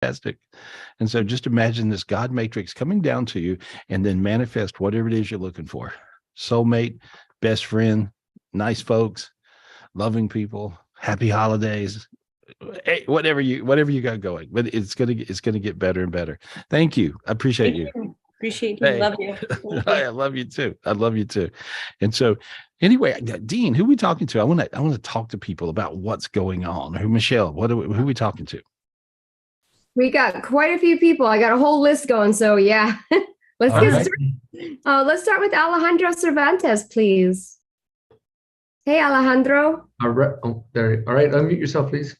fantastic. And so just imagine this God matrix coming down to you and then manifest whatever it is you're looking for. Soulmate, best friend, nice folks, loving people, happy holidays, hey, whatever you got going. But it's gonna get better and better. Thank you. I appreciate Thank you. you. Appreciate you. Hey, Love you. Thank you. I love you too. I love you too. And so, anyway, Dean, who are we talking to? I want to talk to people about what's going on. Who, Michelle? Who are we talking to? We got quite a few people. I got a whole list going. So yeah, let's All get right. started. Let's start with Alejandro Cervantes, please. Hey, Alejandro. All right. Oh, there. All right. Unmute yourself, please.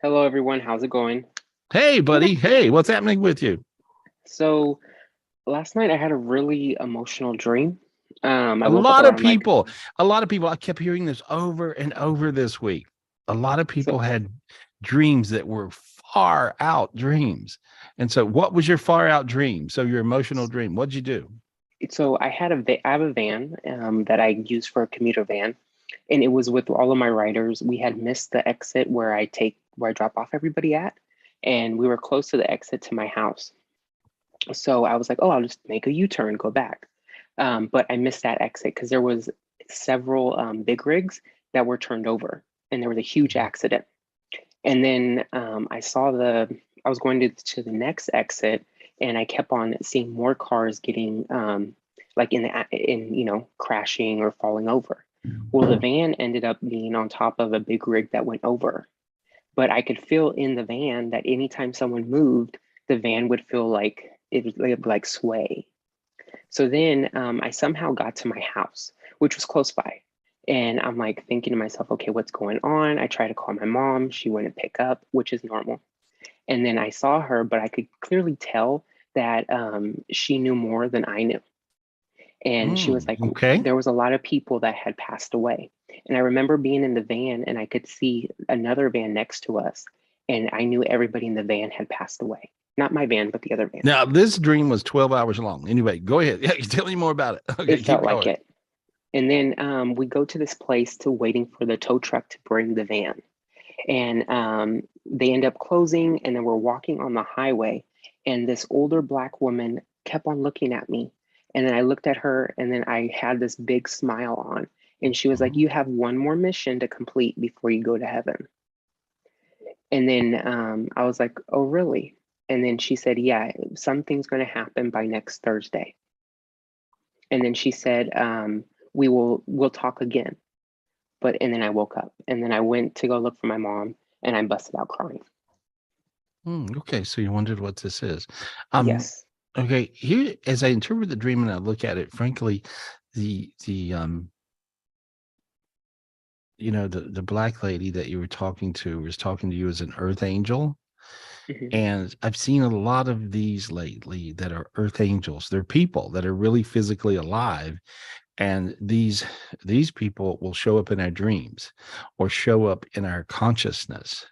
Hello, everyone. How's it going? Hey, buddy. Hey, what's happening with you? So last night I had a really emotional dream. A I woke up lot of around people. I kept hearing this over and over this week. A lot of people had dreams that were far out dreams. And so, what was your far out dream? So, your emotional dream. What'd you do? So I have a van that I use for a commuter van, and it was with all of my riders. We had missed the exit where I drop off everybody at, and we were close to the exit to my house. So I was like, oh, I'll just make a U-turn, go back. But I missed that exit because there was several big rigs that were turned over, and there was a huge accident. And then I was going to the next exit, and I kept on seeing more cars getting crashing or falling over. Well, the van ended up being on top of a big rig that went over. But I could feel in the van that anytime someone moved, the van would feel like it would like sway. So then I somehow got to my house, which was close by. And I'm like thinking to myself, okay, what's going on? I tried to call my mom. She wouldn't pick up, which is normal. And then I saw her, but I could clearly tell that she knew more than I knew. And she was like, okay. There was a lot of people that had passed away. And I remember being in the van and I could see another van next to us. And I knew everybody in the van had passed away. Not my van, but the other van. Now, this dream was 12 hours long. Anyway, go ahead. Yeah, tell me more about it. Okay, it felt like it. And then we go to this place waiting for the tow truck to bring the van. And they end up closing, and then we're walking on the highway. And this older Black woman kept on looking at me. And then I looked at her, and then I had this big smile on. And she was like, you have one more mission to complete before you go to heaven. And then I was like, oh, really? And then she said, yeah, something's going to happen by next Thursday. And then she said, we'll talk again. And then I woke up, and then I went to go look for my mom, and I busted out crying. Okay, so you wondered what this is. Yes. Okay, here, as I interpret the dream and I look at it, frankly, the Black lady that you were talking to was talking to you as an earth angel. Mm-hmm. And I've seen a lot of these lately that are earth angels. They're people that are really physically alive. And these people will show up in our dreams or show up in our consciousness.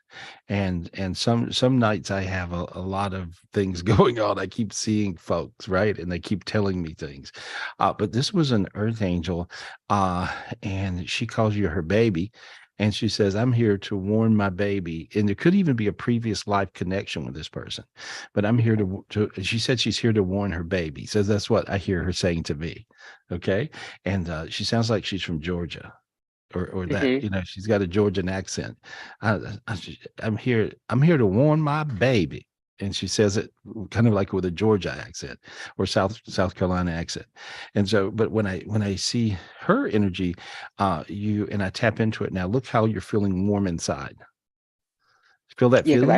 And some nights I have a lot of things going on. I keep seeing folks, right? And they keep telling me things. But this was an earth angel, and she calls you her baby. And she says, I'm here to warn my baby. And there could even be a previous life connection with this person. But I'm here to she said she's here to warn her baby. So that's what I hear her saying to me. Okay. And she sounds like she's from Georgia or that, she's got a Georgian accent. I'm here to warn my baby. And she says it kind of like with a Georgia accent or South Carolina accent. And so, but when I see her energy, and I tap into it now, look how you're feeling warm inside. Feel that feeling?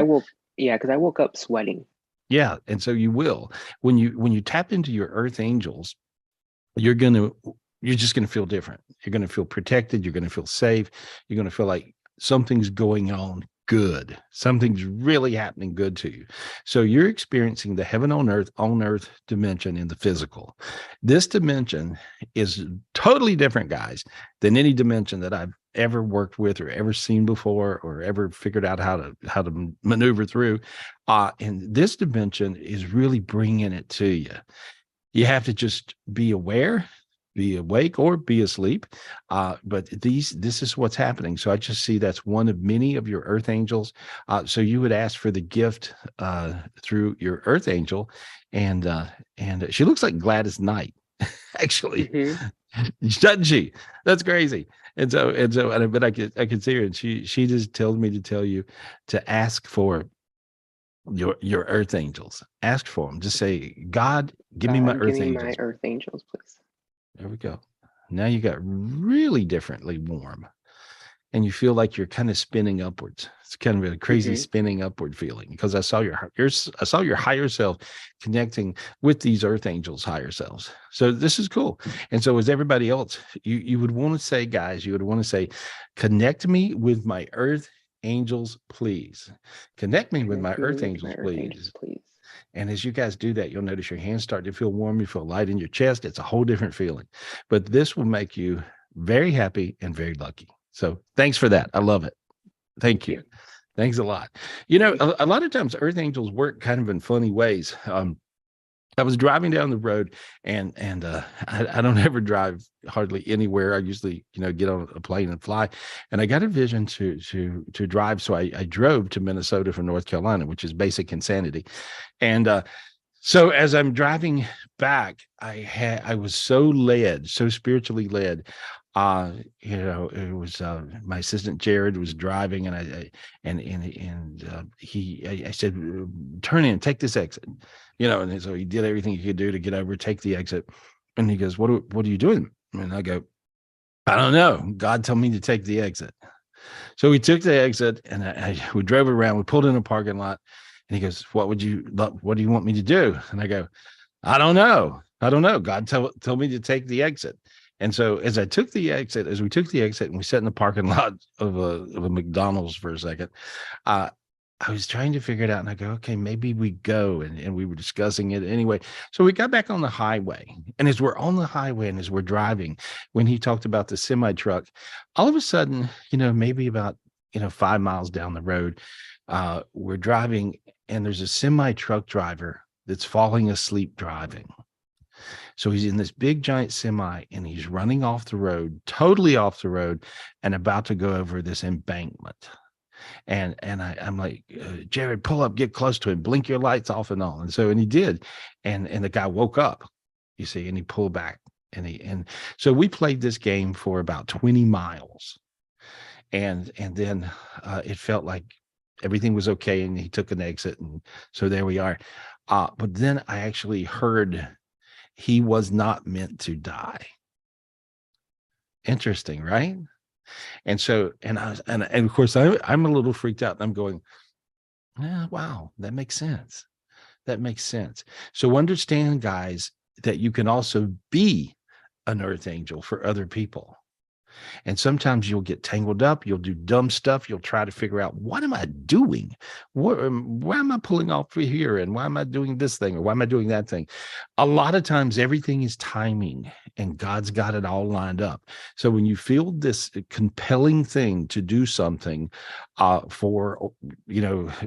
Because I woke up sweating. Yeah. And so you will, when you tap into your earth angels, you're just going to feel different. You're going to feel protected. You're going to feel safe. You're going to feel like something's going on good. Something's really happening good to you. So you're experiencing the heaven on earth dimension in the physical. This dimension is totally different, guys, than any dimension that I've ever worked with or ever seen before or ever figured out how to maneuver through. And this dimension is really bringing it to you. You have to just be aware be awake or be asleep. But this is what's happening. So I just see that's one of many of your earth angels. So you would ask for the gift through your earth angel, and she looks like Gladys Knight, actually, doesn't she? That's crazy. But I could see her, and she just told me to tell you to ask for your earth angels. Ask for them. Just say, God, give me my earth angels. My earth angels, please. There we go. Now you got really differently warm, and you feel like you're kind of spinning upwards. It's kind of a crazy spinning upward feeling, because I saw your higher self connecting with these earth angels' higher selves. So this is cool. And so as everybody else, you would want to say, guys, you would want to say, connect me with my earth angels, please. Connect me with my earth angels, please. And as you guys do that, you'll notice your hands start to feel warm. You feel light in your chest. It's a whole different feeling. But this will make you very happy and very lucky. So thanks for that. I love it. Thank you. Thanks a lot. You know, a lot of times earth angels work kind of in funny ways. I was driving down the road, and I don't ever drive hardly anywhere. I usually, get on a plane and fly. And I got a vision to drive. So I drove to Minnesota from North Carolina, which is basic insanity. And so as I'm driving back, I was so spiritually led. It was my assistant Jared was driving, and I said, turn in, take this exit, and so he did everything he could do to get over, take the exit. And he goes, what are you doing? And I go, I don't know. God told me to take the exit. So we took the exit, and we drove around. We pulled in a parking lot, and he goes, what do you want me to do? And I go, I don't know. God told me to take the exit. And so as we took the exit, and we sat in the parking lot of a McDonald's for a second, I was trying to figure it out, and I go, okay, maybe we go. And we were discussing it anyway. So we got back on the highway, and as we're on the highway and as we're driving, when he talked about the semi truck, all of a sudden, maybe about, 5 miles down the road, we're driving, and there's a semi truck driver that's falling asleep driving. So he's in this big giant semi, and he's running off the road, totally off the road, and about to go over this embankment. And I'm like, Jared, pull up, get close to him, blink your lights off and on. And he did. And the guy woke up, you see, and he pulled back. And so we played this game for about 20 miles. And then it felt like everything was okay, and he took an exit. And so there we are. But then I actually heard he was not meant to die. Interesting, right? And so, and of course, I'm a little freaked out. I'm going, wow, that makes sense. That makes sense. So understand, guys, that you can also be an earth angel for other people. And sometimes you'll get tangled up. You'll do dumb stuff. You'll try to figure out, what am I doing? Why am I pulling off here? And why am I doing this thing? Or why am I doing that thing? A lot of times everything is timing, and God's got it all lined up. So when you feel this compelling thing to do something for,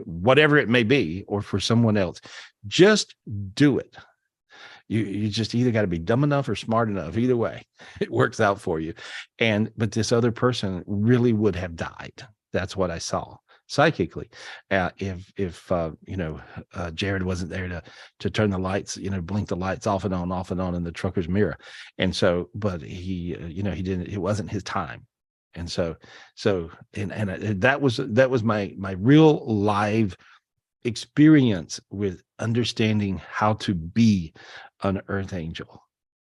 whatever it may be, or for someone else, just do it. You just either got to be dumb enough or smart enough. Either way, it works out for you. But this other person really would have died. That's what I saw psychically. If Jared wasn't there to turn the lights, blink the lights off and on in the trucker's mirror. And so, but he didn't. It wasn't his time. And so that was my real live experience with understanding how to be an earth angel.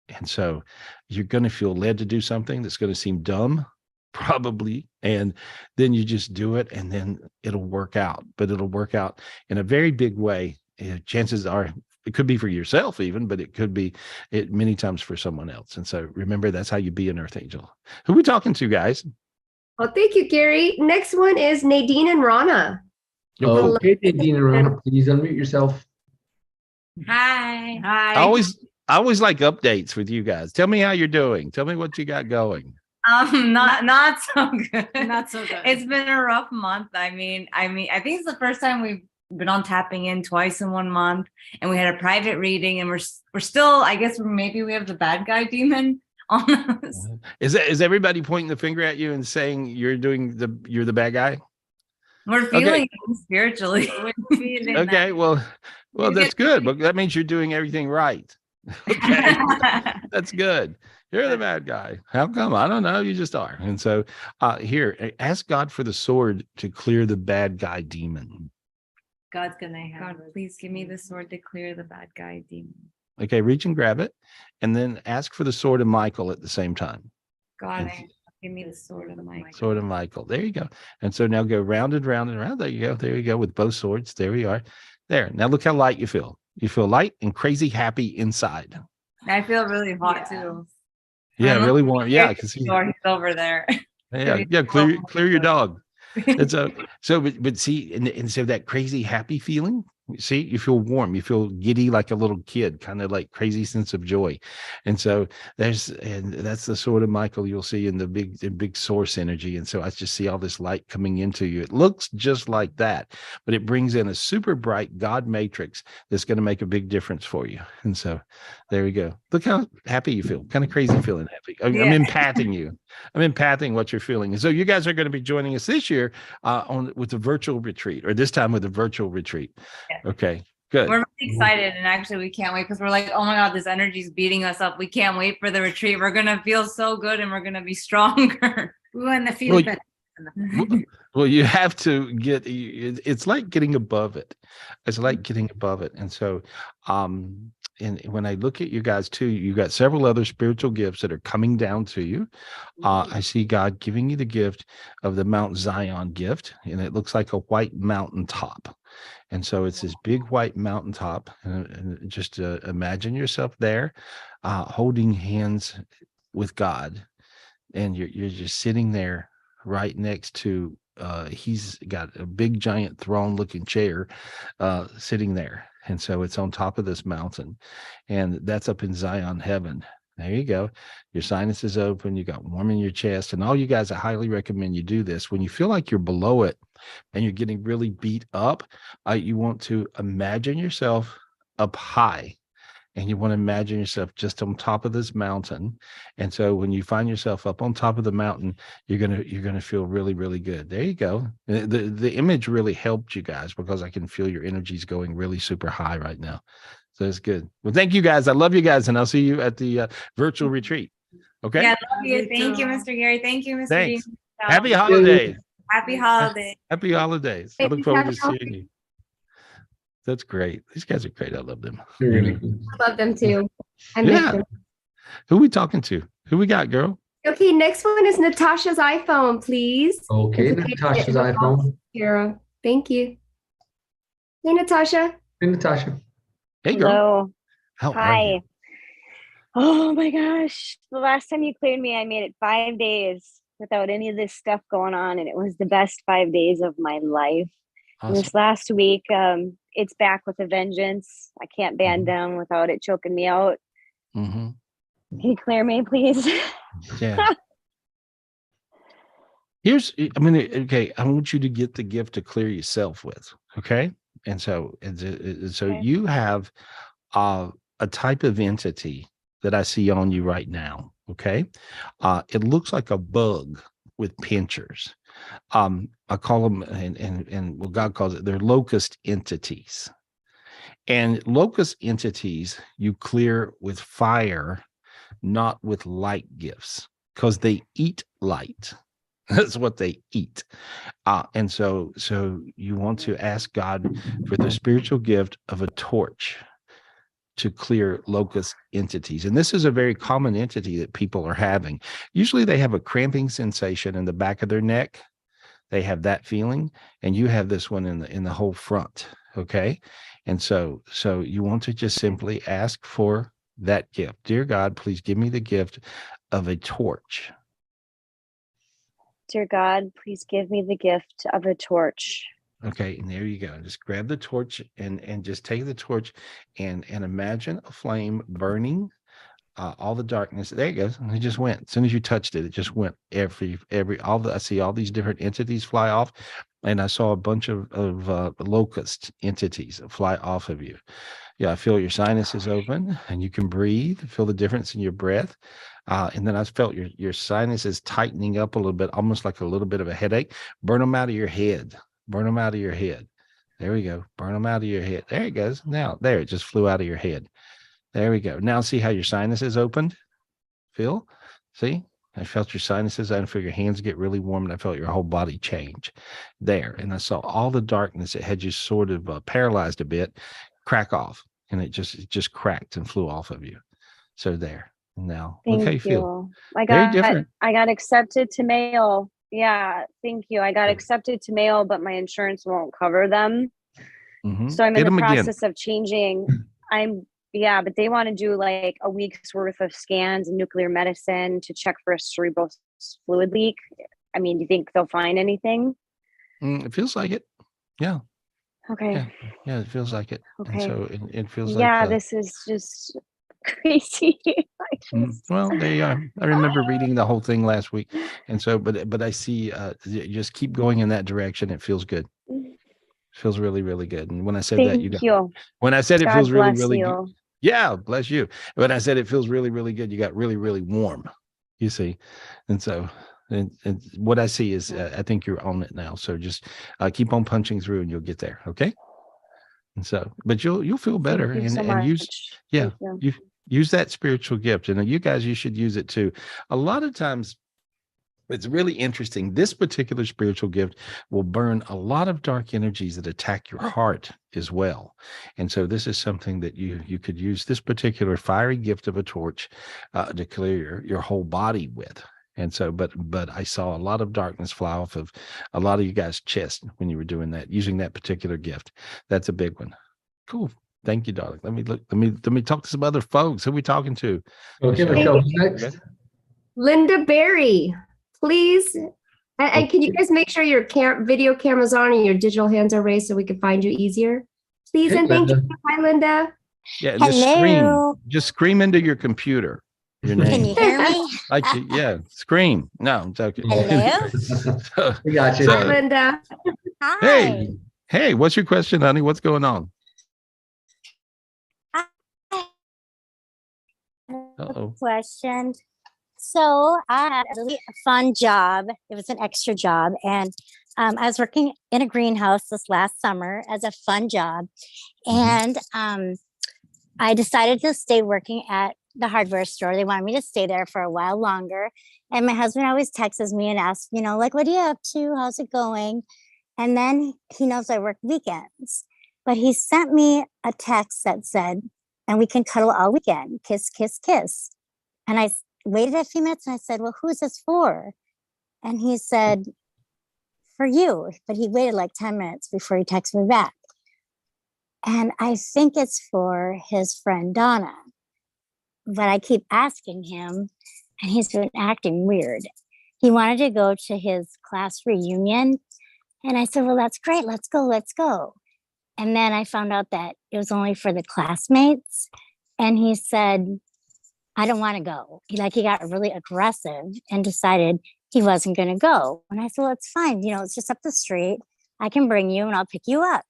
And so you're going to feel led to do something that's going to seem dumb, probably, and then you just do it, and then it'll work out. But it'll work out in a very big way. Chances are it could be for yourself even, but it could be many times for someone else. And so remember, that's how you be an earth angel. Who are we talking to, guys? Well, thank you, Gary. Next one is Nadine and Rana. Okay, Nadine and Rana, please unmute yourself. Hi. I always like updates with you guys. Tell me how you're doing. Tell me what you got going. Not so good. Not so good. It's been a rough month. I think it's the first time we've been on Tapping In twice in 1 month, and we had a private reading, and we're still, I guess maybe we have the bad guy demon almost. Is everybody pointing the finger at you and saying you're the bad guy? We're feeling it spiritually. Okay, well, that's good. But that means you're doing everything right. Okay, that's good. You're the bad guy. How come? I don't know. You just are. And so here, ask God for the sword to clear the bad guy demon. God's gonna have. God, please give me the sword to clear the bad guy demon. Okay, reach and grab it, and then ask for the sword of Michael at the same time. God, give me the sword of Michael. Sword of Michael. There you go. And so now go round and round and round. There you go. There you go with both swords. There we are. There. Now look how light you feel. You feel light and crazy happy inside. I feel really hot too. Yeah, really warm. Yeah, because he's over there. Yeah. Clear your dog. And but see, and so that crazy happy feeling, see, you feel warm, you feel giddy like a little kid, kind of like crazy sense of joy. And so that's the sword of Michael you'll see in the big source energy. And so I just see all this light coming into you. It looks just like that, but it brings in a super bright God matrix that's going to make a big difference for you. And so there we go. Look how happy you feel, kind of crazy feeling happy. I'm empathing you. I'm empathing what you're feeling. And so you guys are going to be joining us this year with the virtual retreat, or this time with a virtual retreat. Yeah. Okay, good. We're really excited, and actually we can't wait because we're like, oh my God, this energy is beating us up. We can't wait for the retreat. We're going to feel so good and we're going to be stronger. We want to feel better. Well, you have to get, it's like getting above it. It's like getting above it. And so, and when I look at you guys too, you got several other spiritual gifts that are coming down to you. I see God giving you the gift of the Mount Zion gift, and it looks like a white mountaintop. And so it's this big white mountaintop, and just imagine yourself there, holding hands with God, and you're just sitting there right next to. He's got a big giant throne looking chair sitting there. And so it's on top of this mountain, and that's up in Zion heaven. There you go. Your sinuses open, you got warm in your chest. And all you guys, I highly recommend you do this. When you feel like you're below it and you're getting really beat up, you want to imagine yourself up high. And you want to imagine yourself just on top of this mountain. And so when you find yourself up on top of the mountain, you're gonna feel really, really good. There you go. The image really helped you guys because I can feel your energies going really super high right now. So it's good. Well, thank you guys. I love you guys, and I'll see you at the virtual retreat. Okay. Yeah, I love you. Thank you, Mr. Gary. Thank you, Mr. Thanks. Dean. Happy holidays. Happy holidays. Happy holidays. I look forward to seeing you. That's great. These guys are great. I love them. Really cool. I love them too. Yeah. Who we talking to? Who we got, girl? Okay, next one is Natasha's iPhone, please. Okay, Natasha's iPhone. Here. Thank you. Hey, Natasha. Hey, Natasha. Hey, girl. Hello. How Hi. are you? Oh my gosh. The last time you cleared me, I made it 5 days without any of this stuff going on. And it was the best 5 days of my life. Awesome. This last week, it's back with a vengeance. I can't band down without it choking me out. Mm-hmm. Can you clear me, please? Yeah. Okay, I want you to get the gift to clear yourself with. Okay. And so Okay. you have a type of entity that I see on you right now. Okay. It looks like a bug with pinchers. I call them, and what God calls it, they're locust entities. And locust entities you clear with fire, not with light gifts, because they eat light. That's what they eat. And so you want to ask God for the spiritual gift of a torch to clear locust entities. And this is a very common entity that people are having. Usually they have a cramping sensation in the back of their neck. They have that feeling, and you have this one in the whole front. Okay. And so you want to just simply ask for that gift. Dear God, please give me the gift of a torch. Dear God, please give me the gift of a torch. Okay, and there you go. Just grab the torch and just take the torch and imagine a flame burning all the darkness. There it goes. And it just went. As soon as you touched it, it just went I see all these different entities fly off, and I saw a bunch of locust entities fly off of you. Yeah, I feel your sinuses open and you can breathe. Feel the difference in your breath. And then I felt your sinuses tightening up a little bit, almost like a little bit of a headache. Burn them out of your head. Burn them out of your head. There we go. Burn them out of your head. There it goes. Now, there, it just flew out of your head. There we go. Now see how your sinuses opened? Feel? See? I felt your sinuses. I felt your hands get really warm, and I felt your whole body change there. And I saw all the darkness that had you sort of paralyzed a bit crack off, and it just cracked and flew off of you. So there. Now, look how you feel. Very different. I got accepted to Mayo. Yeah, thank you. I got accepted to Mayo, but my insurance won't cover them. So I'm in the process of changing. But they want to do like a week's worth of scans and nuclear medicine to check for a cerebral fluid leak. I mean, do you think they'll find anything? It feels like it. Yeah. Okay. Yeah, it feels like it. Okay. And so it feels like. Yeah, this is just crazy. Well, there you are. I remember reading the whole thing last week, and so, but I see. Just keep going in that direction. It feels good. It feels really, really good. And when I said that, when I said it feels really, really good. Yeah, bless you. When I said it feels really, really good, you got really, really warm. You see, and so. And what I see is, I think you're on it now. So just keep on punching through, and you'll get there. Okay. And so, but you'll feel better, and use that spiritual gift. And you guys, you should use it too. A lot of times, it's really interesting. This particular spiritual gift will burn a lot of dark energies that attack your heart as well. And so this is something that you could use this particular fiery gift of a torch to clear your whole body with. And so, but I saw a lot of darkness fly off of a lot of you guys' chest when you were doing that, using that particular gift. That's a big one. Cool. Thank you, darling. Let me talk to some other folks. Who are we talking to? Okay, Michelle, who's next? Linda Berry, please. And can you guys make sure your video camera's on and your digital hands are raised so we can find you easier? Please, and thank you. Hi, Linda. Yeah, just scream into your computer. Your name. Can you hear me? Yeah, scream. No, I'm joking. Hello. We got you. Hi, Linda. Hi. Hey, what's your question, honey? What's going on? Question. So I had a really fun job. It was an extra job, and I was working in a greenhouse this last summer as a fun job, and I decided to stay working at the hardware store. They wanted me to stay there for a while longer. And my husband always texts me and asks, like, what are you up to? How's it going? And then he knows I work weekends. But he sent me a text that said, and we can cuddle all weekend. Kiss, kiss, kiss. And I waited a few minutes and I said, well, who's this for? And he said, for you. But he waited like 10 minutes before he texted me back. And I think it's for his friend Donna. But I keep asking him, and he's been acting weird. He wanted to go to his class reunion. And I said, well, that's great. Let's go. And then I found out that it was only for the classmates. And he said, I don't want to go. He got really aggressive and decided he wasn't going to go. And I said, well, it's fine. It's just up the street. I can bring you and I'll pick you up.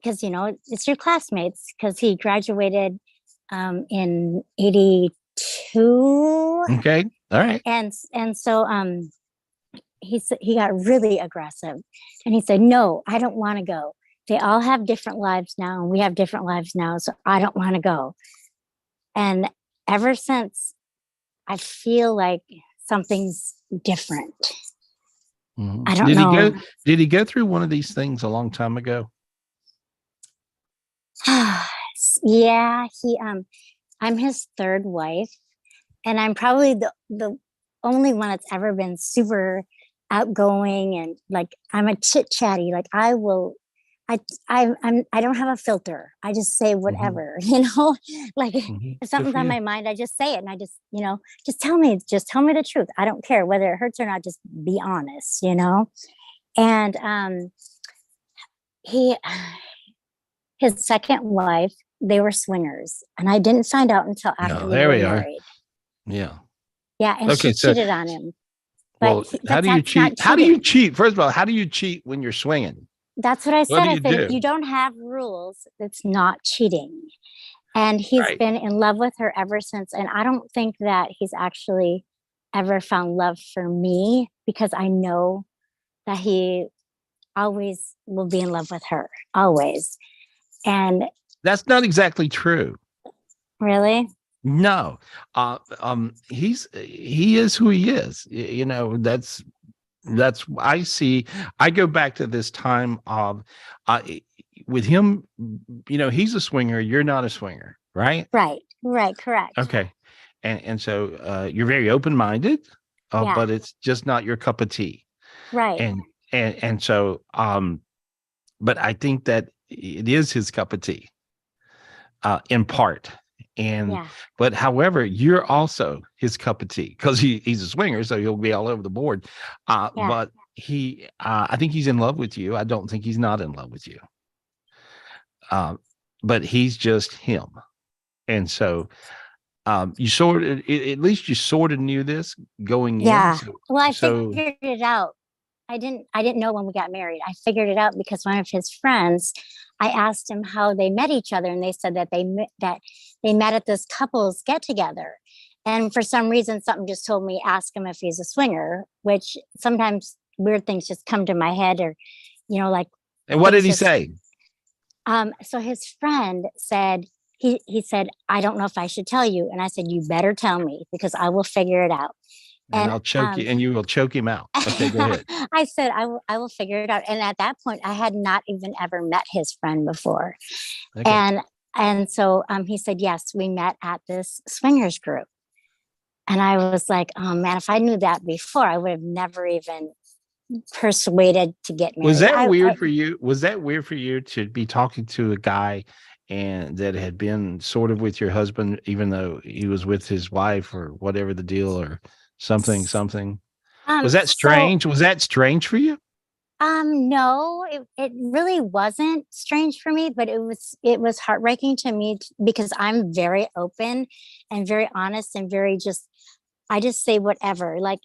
Because, it's your classmates. Because he graduated in 82. Okay. All right. And so he got really aggressive, and he said, no, I don't want to go. They all have different lives now, and we have different lives now, so I don't want to go. And ever since, I feel like something's different. I don't know. Did he go through one of these things a long time ago? Yeah, I'm his third wife, and I'm probably the only one that's ever been super outgoing, and I'm a chit chatty. I don't have a filter. I just say whatever, if something's on my mind, I just say it, and I just, just tell me the truth. I don't care whether it hurts or not. Just be honest, And his second wife, they were swingers, and I didn't find out until after we were married. Yeah. Yeah, and she cheated on him. But how do you cheat? How do you cheat? First of all, how do you cheat when you're swinging? That's what I What said. do I you said, if do? you don't have rules, it's not cheating. And he's Right. been in love with her ever since. And I don't think that he's actually ever found love for me, because I know that he always will be in love with her, always. And That's not exactly true. really, No. He is who he is. You know, that's I see. I go back to this time of with him, you know, he's a swinger, you're not a swinger, right? right, correct. Okay. And so you're very open-minded, Yeah. but it's just not your cup of tea. Right. And so but I think that it is his cup of tea, in part. And Yeah. but however, you're also his cup of tea, because he's a swinger, so he'll be all over the board. Yeah. But I think he's in love with you. I don't think he's not in love with you. But he's just him. And so you sort of, at least you sort of knew this going Yeah. in. Well, I figured it out. I didn't know when we got married. I figured it out because one of his friends, I asked him how they met each other, and they said that they met at this couple's get together. And for some reason, something just told me, ask him if he's a swinger, which sometimes weird things just come to my head, or, you know, like. And what did he say? So his friend said, he said, I don't know if I should tell you. And I said, you better tell me, because I will figure it out. And I'll choke you, and you will choke him out. Okay, go ahead. I said, I will figure it out. And at that point, I had not even ever met his friend before. Okay. And so he said, yes, we met at this swingers group. And I was like, oh man, if I knew that before, I would have never even persuaded to get married. Was that weird for you? Was that weird for you to be talking to a guy and that had been sort of with your husband, even though he was with his wife, or whatever the deal, or something? Was that strange? Was that strange for you? No, it really wasn't strange for me, but it was heartbreaking to me, because I'm very open and very honest and I just say whatever. Like,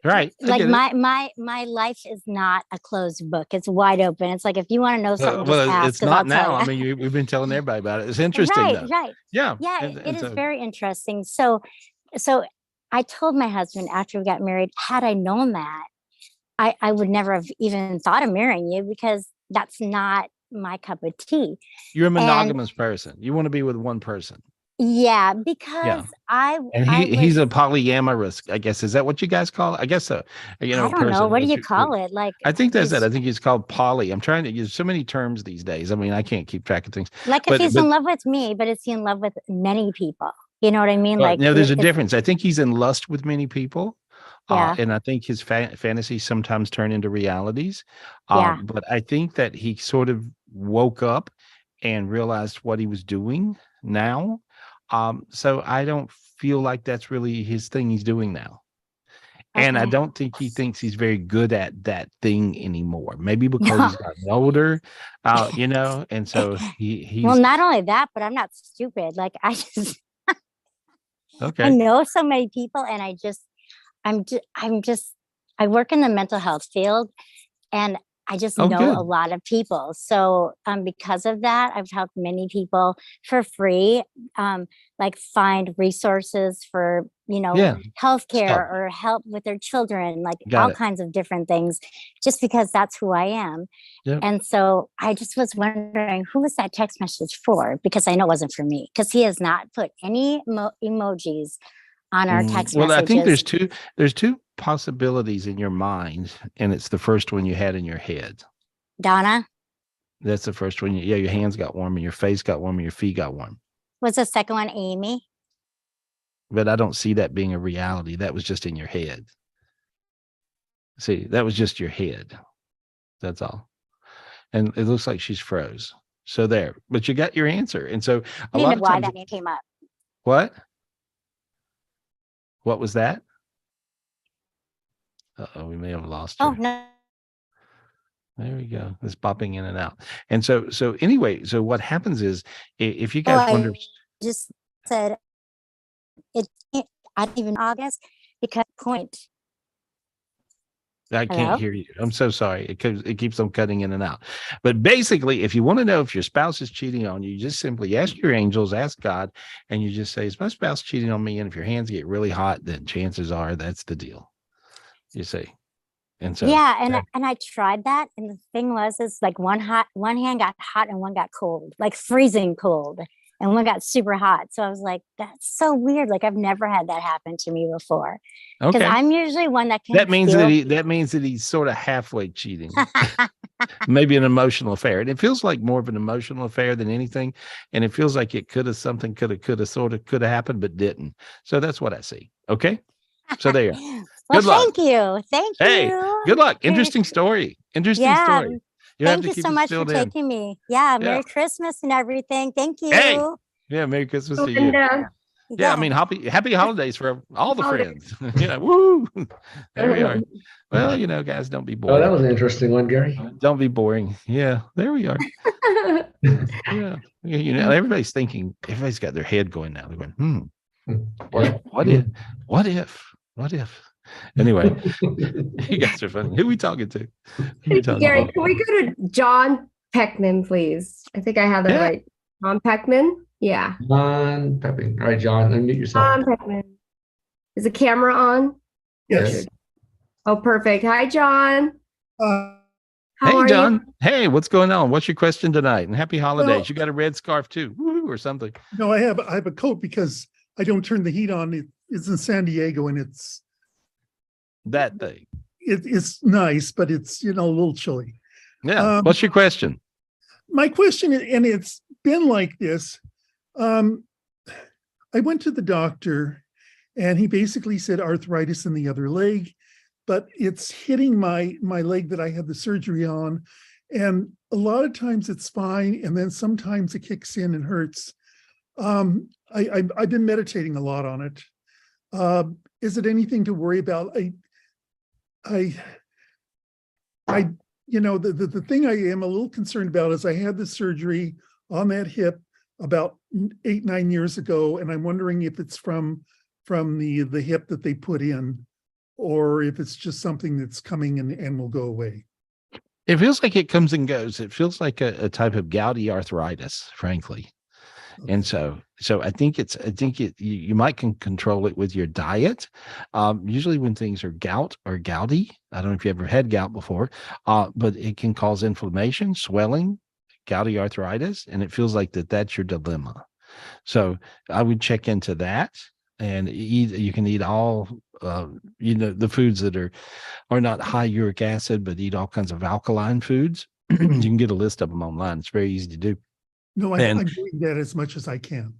right. Like my life is not a closed book. It's wide open. It's like, if you want to know something, just ask. It's not now. I mean, we've been telling everybody about it. It's interesting, right, though. Right. Yeah. Yeah, it is very interesting. So I told my husband after we got married, had I known that, I would never have even thought of marrying you, because that's not my cup of tea. You're a monogamous person. You want to be with one person. Yeah, because he's a polyamorous, I guess. Is that what you guys call it? I guess so. You know, I don't know. What do you call it? Like, I think that's it. I think it's called poly. I'm trying to use so many terms these days. I mean, I can't keep track of things. Like, if he's in love with me, but is he in love with many people? You know what I mean? Like, no, there's a difference. I think he's in lust with many people. Yeah. And I think his fantasies sometimes turn into realities. Yeah. But I think that he sort of woke up and realized what he was doing now. So I don't feel like that's really his thing he's doing now. Okay. And I don't think he thinks he's very good at that thing anymore. Maybe because he's gotten older, you know, and so he's. Well, not only that, but I'm not stupid. Like, I just. Okay. I know so many people, and I work in the mental health field, and I just know a lot of people. So because of that, I've helped many people for free, like find resources for, healthcare or help with their children, like all kinds of different things, just because that's who I am. Yep. And so I just was wondering, who was that text message for? Because I know it wasn't for me, because he has not put any emojis on our text messages. Well, I think there's two possibilities in your mind, and it's the first one you had in your head. Donna? That's the first one. Yeah, your hands got warm, and your face got warm, and your feet got warm. Was the second one Amy? But I don't see that being a reality. That was just in your head. See, that was just your head. That's all. And it looks like she's froze. So there. But you got your answer. And so a lot of times, why that name came up. What? What was that? Uh-oh, we may have lost her. Oh, no. There we go. It's popping in and out. And so anyway, so what happens is, if you guys wonder. I just said I don't even August, because point. I can't hear you. I'm so sorry. It keeps on cutting in and out. But basically, if you want to know if your spouse is cheating on you, you just simply ask your angels, ask God, and you just say, is my spouse cheating on me? And if your hands get really hot, then chances are that's the deal. You see. And so and I tried that. And the thing was, is like one hand got hot and one got cold, like freezing cold. And one got super hot. So I was like, that's so weird. Like I've never had that happen to me before. Because I'm usually one that can that means that he's sort of halfway cheating. Maybe an emotional affair. And it feels like more of an emotional affair than anything. And it feels like it could have happened, but didn't. So that's what I see. Okay. So there. Well, thank you. Thank you. Good luck. Interesting story. Story. Thank you so much for taking me. Yeah. Merry Christmas and everything. Thank you. Hey. Yeah. Merry Christmas to you. I mean, happy holidays for all the friends. Woo. There we are. Well, guys, don't be boring. Oh, that was an interesting one, Gary. Don't be boring. Yeah, there we are. Everybody's got their head going now. They're going, what if? Anyway, you guys are funny. Who are we talking to? Gary, can we go to John Peckman, please? I think I have that right. John Peckman? Yeah. John Peckman. All right, John, unmute yourself. John Peckman. Is the camera on? Yes. Oh, perfect. Hi, John. Hey, John. Hey, what's going on? What's your question tonight? And happy holidays. Well, you got a red scarf too, or something? No, I have a coat because I don't turn the heat on. It's in San Diego, and it's that thing. It's nice, but it's a little chilly. Yeah. What's your question? My question, and it's been like this. I went to the doctor, and he basically said arthritis in the other leg, but it's hitting my leg that I had the surgery on, and a lot of times it's fine, and then sometimes it kicks in and hurts. I've been meditating a lot on it. Is it anything to worry about? The thing I am a little concerned about is I had the surgery on that hip about 8-9 years ago, and I'm wondering if it's from the hip that they put in, or if it's just something that's coming and will go away. It feels like it comes and goes. It feels like a type of gouty arthritis, frankly. Okay. And so I think you might can control it with your diet. Usually when things are gout or gouty, I don't know if you ever had gout before, but it can cause inflammation, swelling, gouty arthritis, and it feels like that's your dilemma. So I would check into that, and you can eat all the foods that are not high uric acid, but eat all kinds of alkaline foods. You can get a list of them online. It's very easy to do. No, I'm doing that as much as I can.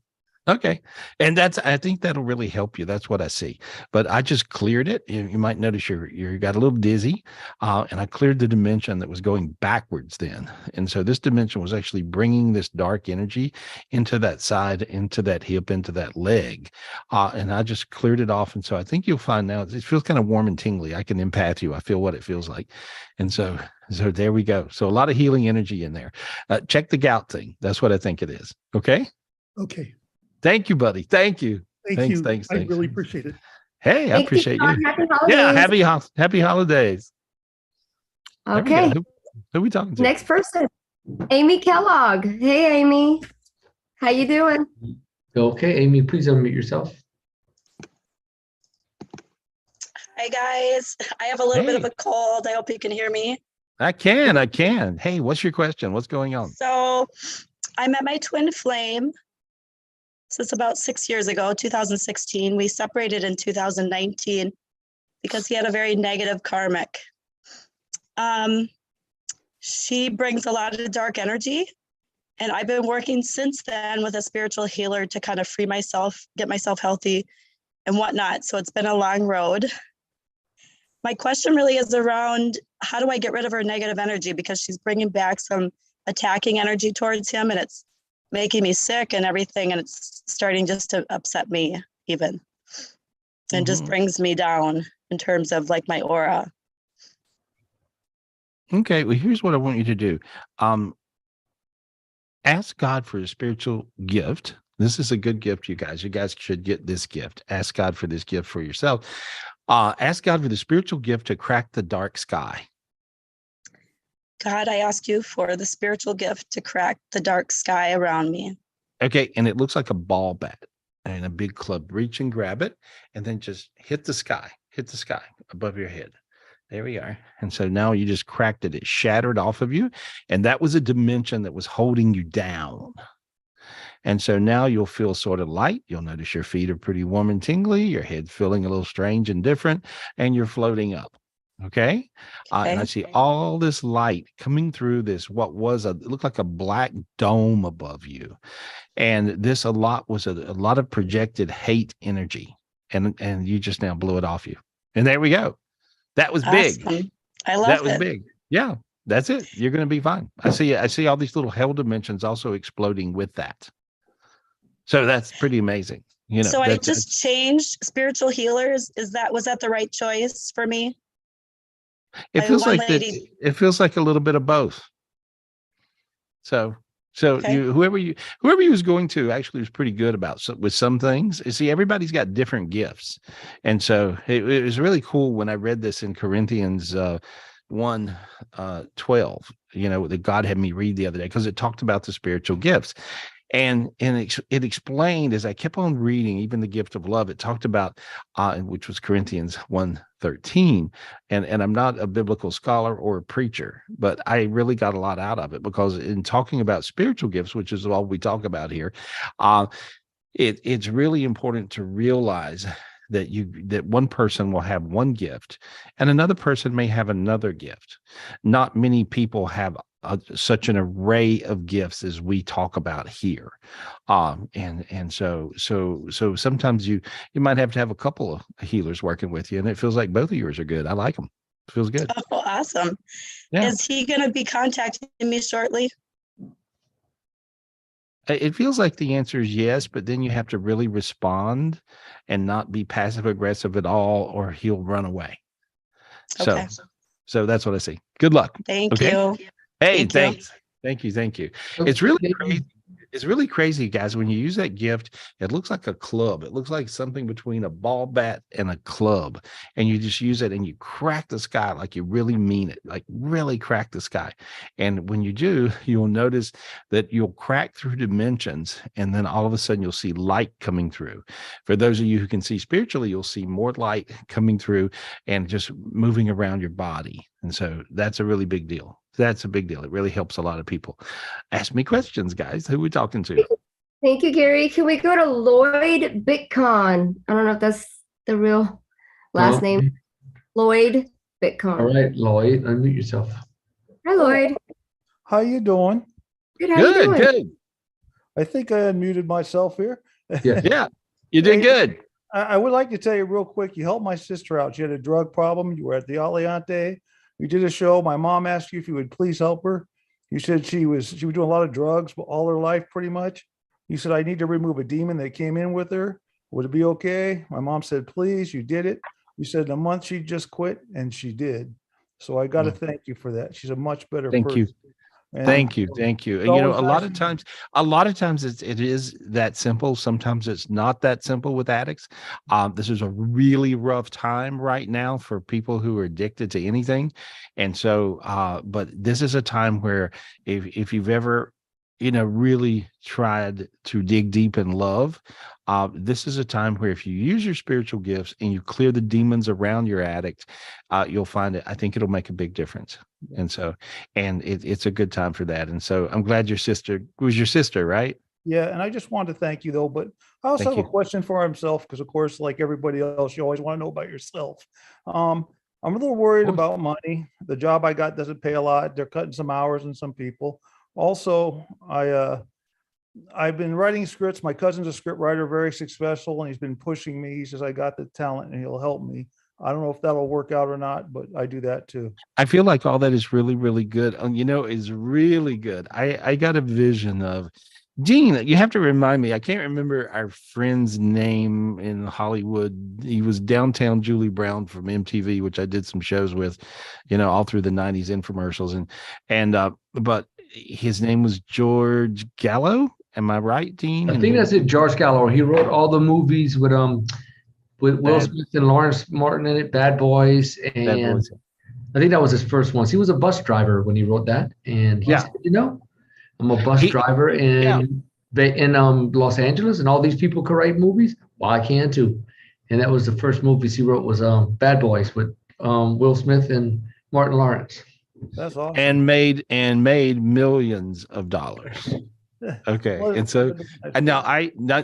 Okay. And I think that'll really help you. That's what I see. But I just cleared it. You might notice you got a little dizzy. And I cleared the dimension that was going backwards then. And so this dimension was actually bringing this dark energy into that side, into that hip, into that leg. And I just cleared it off. And so I think you'll find now it feels kind of warm and tingly. I can empath you. I feel what it feels like. And so there we go. So a lot of healing energy in there. Check the gout thing. That's what I think it is. Okay. Okay. Thank you, buddy. Thank you. Thanks. I really appreciate it. Hey, I appreciate you. Happy holidays. Yeah, happy holidays. Okay. Who are we talking to? Next person, Amy Kellogg. Hey, Amy. How you doing? Okay, Amy, please unmute yourself. Hi, guys. I have a little bit of a cold. I hope you can hear me. I can. Hey, what's your question? What's going on? So I met my twin flame. So it's about 6 years ago, 2016. We separated in 2019 because he had a very negative karmic. She brings a lot of dark energy. And I've been working since then with a spiritual healer to kind of free myself, get myself healthy and whatnot. So it's been a long road. My question really is around how do I get rid of her negative energy? Because she's bringing back some attacking energy towards him, and it's making me sick and everything, and it's starting just to upset me even, and just brings me down in terms of like my aura. Okay, well, here's what I want you to do. Ask God for a spiritual gift. This is a good gift, you guys. You guys should get this gift. Ask God for this gift for yourself. Ask God for the spiritual gift to crack the dark sky. God, I ask you for the spiritual gift to crack the dark sky around me. Okay, and it looks like a ball bat and a big club. Reach and grab it, and then just hit the sky above your head. There we are. And so now you just cracked it. It shattered off of you, and that was a dimension that was holding you down. And so now you'll feel sort of light. You'll notice your feet are pretty warm and tingly, your head feeling a little strange and different, and you're floating up. Okay. And I see all this light coming through this, what was it looked like a black dome above you. And this a lot of projected hate energy. And you just now blew it off you. And there we go. That was big. Awesome. I love that was it. big. Yeah, that's it. You're going to be fine. I see all these little hell dimensions also exploding with that. So that's pretty amazing. You know, so I just changed spiritual healers. Was that the right choice for me? It feels like that. It feels like a little bit of both. So whoever you was going to actually was pretty good with some things. You see, everybody's got different gifts, and so it was really cool when I read this in Corinthians 1:12. You know, that God had me read the other day because it talked about the spiritual gifts. And it explained as I kept on reading, even the gift of love, it talked about, which was Corinthians 1:13. And I'm not a biblical scholar or a preacher, but I really got a lot out of it because in talking about spiritual gifts, which is all we talk about here, it's really important to realize that one person will have one gift and another person may have another gift. Not many people have such an array of gifts as we talk about here. And so sometimes you might have to have a couple of healers working with you, and it feels like both of yours are good. I like them. It feels good. Oh, awesome. Yeah. Is he going to be contacting me shortly? It feels like the answer is yes, but then you have to really respond and not be passive aggressive at all, or he'll run away. Okay. So that's what I see. Good luck. Thank you. Hey, thanks. Thank you. It's really crazy. It's really crazy, guys. When you use that gift, it looks like a club. It looks like something between a ball bat and a club. And you just use it and you crack the sky like you really mean it, like really crack the sky. And when you do, you'll notice that you'll crack through dimensions. And then all of a sudden you'll see light coming through. For those of you who can see spiritually, you'll see more light coming through and just moving around your body. And so that's a really big deal. That's a big deal. It really helps a lot of people. Ask me questions, guys. Who are we talking to? Thank you, Gary. Can we go to Lloyd Bitcon? I don't know if that's the real last name. Lloyd Bitcon. All right, Lloyd, unmute yourself. Hi, Lloyd. How you doing? Good. How you doing? Good. I think I unmuted myself here. Yeah, you did good. I would like to tell you real quick, you helped my sister out. She had a drug problem. You were at the Aliante. We did a show. My mom asked you if you would please help her. You said she was doing a lot of drugs all her life, pretty much. You said, I need to remove a demon that came in with her. Would it be okay? My mom said, please. You did it. You said in a month she'd just quit, and she did. So I got to thank you for that. She's a much better person. Thank you. Thank you. You know, a lot of times it is that simple. Sometimes it's not that simple with addicts. This is a really rough time right now for people who are addicted to anything. And so, but this is a time where if you've ever, really tried to dig deep in love, this is a time where if you use your spiritual gifts and you clear the demons around your addict, you'll find it. I think it'll make a big difference. And so, it's a good time for that. And so I'm glad your sister was your sister, right? Yeah. And I just wanted to thank you though, but I also have a question for himself, because of course, like everybody else, you always want to know about yourself. I'm a little worried about money. The job I got doesn't pay a lot. They're cutting some hours on some people. Also, I've been writing scripts. My cousin's a script writer, very successful, and he's been pushing me. He says, I got the talent and he'll help me. I don't know if that'll work out or not, but I do that too. I feel like all that is really, really good. Is really good. I got a vision of Dean. You have to remind me. I can't remember our friend's name in Hollywood. He was Downtown Julie Brown from MTV, which I did some shows with, all through the 90s infomercials. But his name was George Gallo. Am I right, Dean? I think that's it, George Gallo. He wrote all the movies with with Will Smith and Lawrence Martin in it, Bad Boys. Bad And Boys. I think that was his first one. He was a bus driver when he wrote that. And he said, I'm a bus driver in Los Angeles, and all these people could write movies. Well, I can too. And that was the first movies he wrote was Bad Boys with Will Smith and Martin Lawrence. That's awesome. And made millions of dollars. Okay. And so now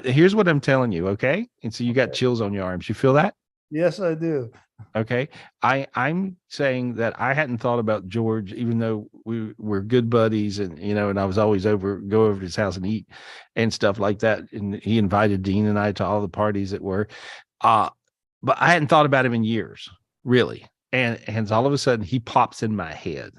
here's what I'm telling you. Okay. And so you got chills on your arms. You feel that? Yes, I do. Okay. I'm saying that I hadn't thought about George, even though we were good buddies and, and I was always go over to his house and eat and stuff like that. And he invited Dean and I to all the parties that were, but I hadn't thought about him in years, really. And all of a sudden he pops in my head.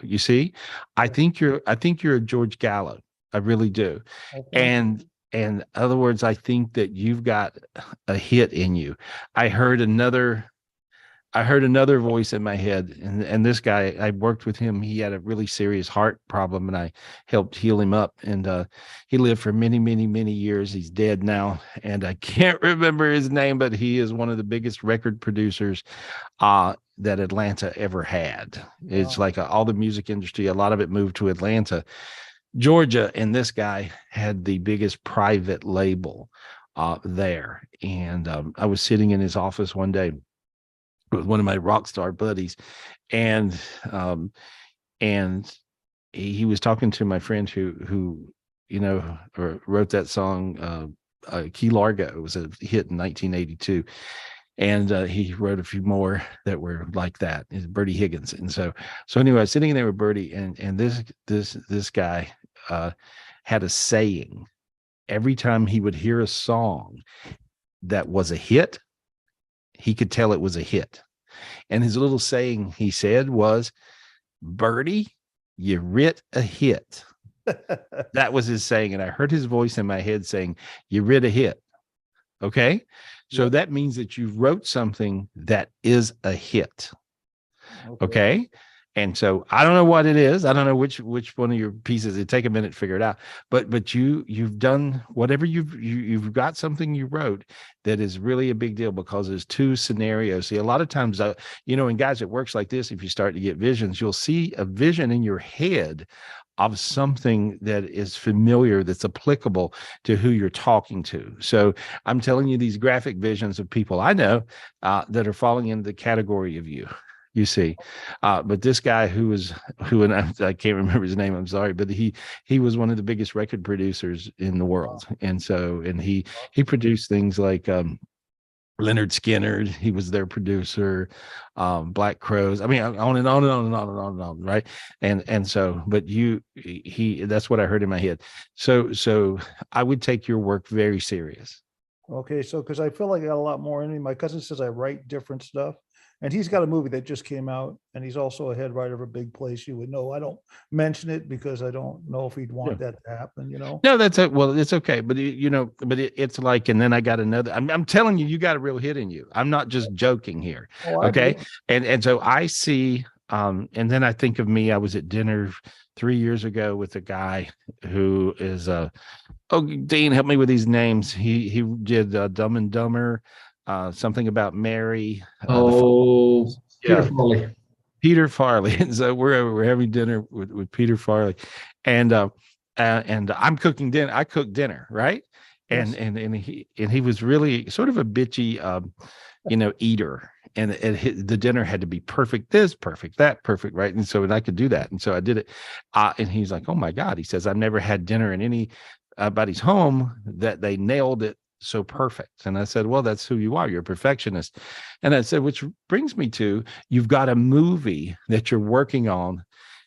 You see, I think you're a George Gallo. I really do. Okay. And in other words, I think that you've got a hit in you. I heard another voice in my head, and this guy, I worked with him. He had a really serious heart problem, and I helped heal him up. And he lived for many, many, many years. He's dead now, and I can't remember his name, but he is one of the biggest record producers that Atlanta ever had. It's like all the music industry, a lot of it moved to Atlanta, Georgia, and this guy had the biggest private label there. And I was sitting in his office one day with one of my rock star buddies, and he was talking to my friend who wrote that song Key Largo. It was a hit in 1982, and he wrote a few more that were like that. Is Bertie Higgins. And so anyway, I was sitting there with Bertie, and this guy had a saying. Every time he would hear a song that was a hit, he could tell it was a hit. And his little saying he said was, "Bertie, you writ a hit." That was his saying. And I heard his voice in my head saying, "You writ a hit." Okay. So that means that you wrote something that is a hit. Okay. And so I don't know what it is. I don't know which one of your pieces. It'd take a minute to figure it out. But you've done whatever you've got something you wrote that is really a big deal, because there's two scenarios. See, a lot of times, and guys, it works like this. If you start to get visions, you'll see a vision in your head of something that is familiar, that's applicable to who you're talking to. So I'm telling you these graphic visions of people I know that are falling into the category of you. You see, but this guy and I can't remember his name. I'm sorry, but he was one of the biggest record producers in the world, and he produced things like Leonard Skinner. He was their producer, Black Crowes. I mean, on and on and on and on and on and on, right? And so, but that's what I heard in my head. So I would take your work very serious. Okay, so because I feel like I got a lot more in me. My cousin says I write different stuff. And he's got a movie that just came out, and he's also a head writer of a big place. You would know. I don't mention it because I don't know if he'd want that to happen. No, that's it. Well, it's okay, but it's like, and then I got another. I'm telling you, you got a real hit in you. I'm not just joking here. Okay, and so I see, and then I think of me. I was at dinner 3 years ago with a guy who is Dean, help me with these names. He did Dumb and Dumber. Something about Mary. Peter Farley. Peter Farley. And so we're having dinner with Peter Farley, and I'm cooking dinner. I cook dinner, right? Yes. And he was really sort of a bitchy, eater. And the dinner had to be perfect. This, perfect, that, perfect, right? And so I could do that, and so I did it. And he's like, "Oh my God!" He says, "I've never had dinner in anybody's home that they nailed it so perfect." And I said, "Well, that's who you are. You're a perfectionist." And I said, which brings me to, you've got a movie that you're working on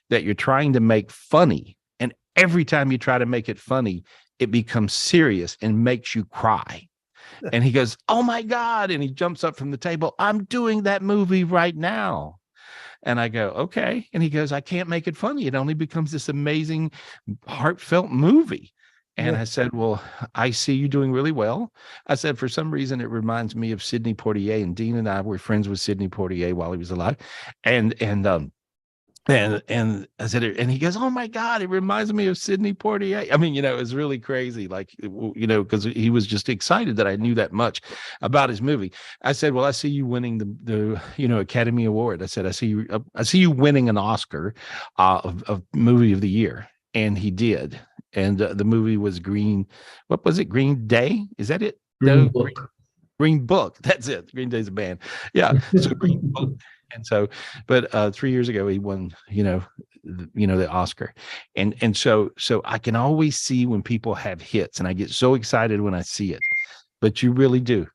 that you're trying to make funny. And every time you try to make it funny, it becomes serious and makes you cry. And he goes, "Oh my God." And he jumps up from the table. "I'm doing that movie right now." And I go, "Okay." And he goes, "I can't make it funny. It only becomes this amazing, heartfelt movie." And I said, "Well, I see you doing really well." I said, "For some reason, it reminds me of Sidney Poitier." And Dean and I were friends with Sidney Poitier while he was alive. And And I said, and he goes, "Oh my God, it reminds me of Sidney Poitier." I mean, it was really crazy, like, because he was just excited that I knew that much about his movie. I said, "Well, I see you winning the Academy Award." I said, I see you winning an Oscar of movie of the year," and he did. And the movie was Green. What was it? Green Day? Is that it? Green Book. Green Book. That's it. Green Day's a band. Yeah. So Green Book. And so, but 3 years ago he won, the Oscar. And so I can always see when people have hits, and I get so excited when I see it. But you really do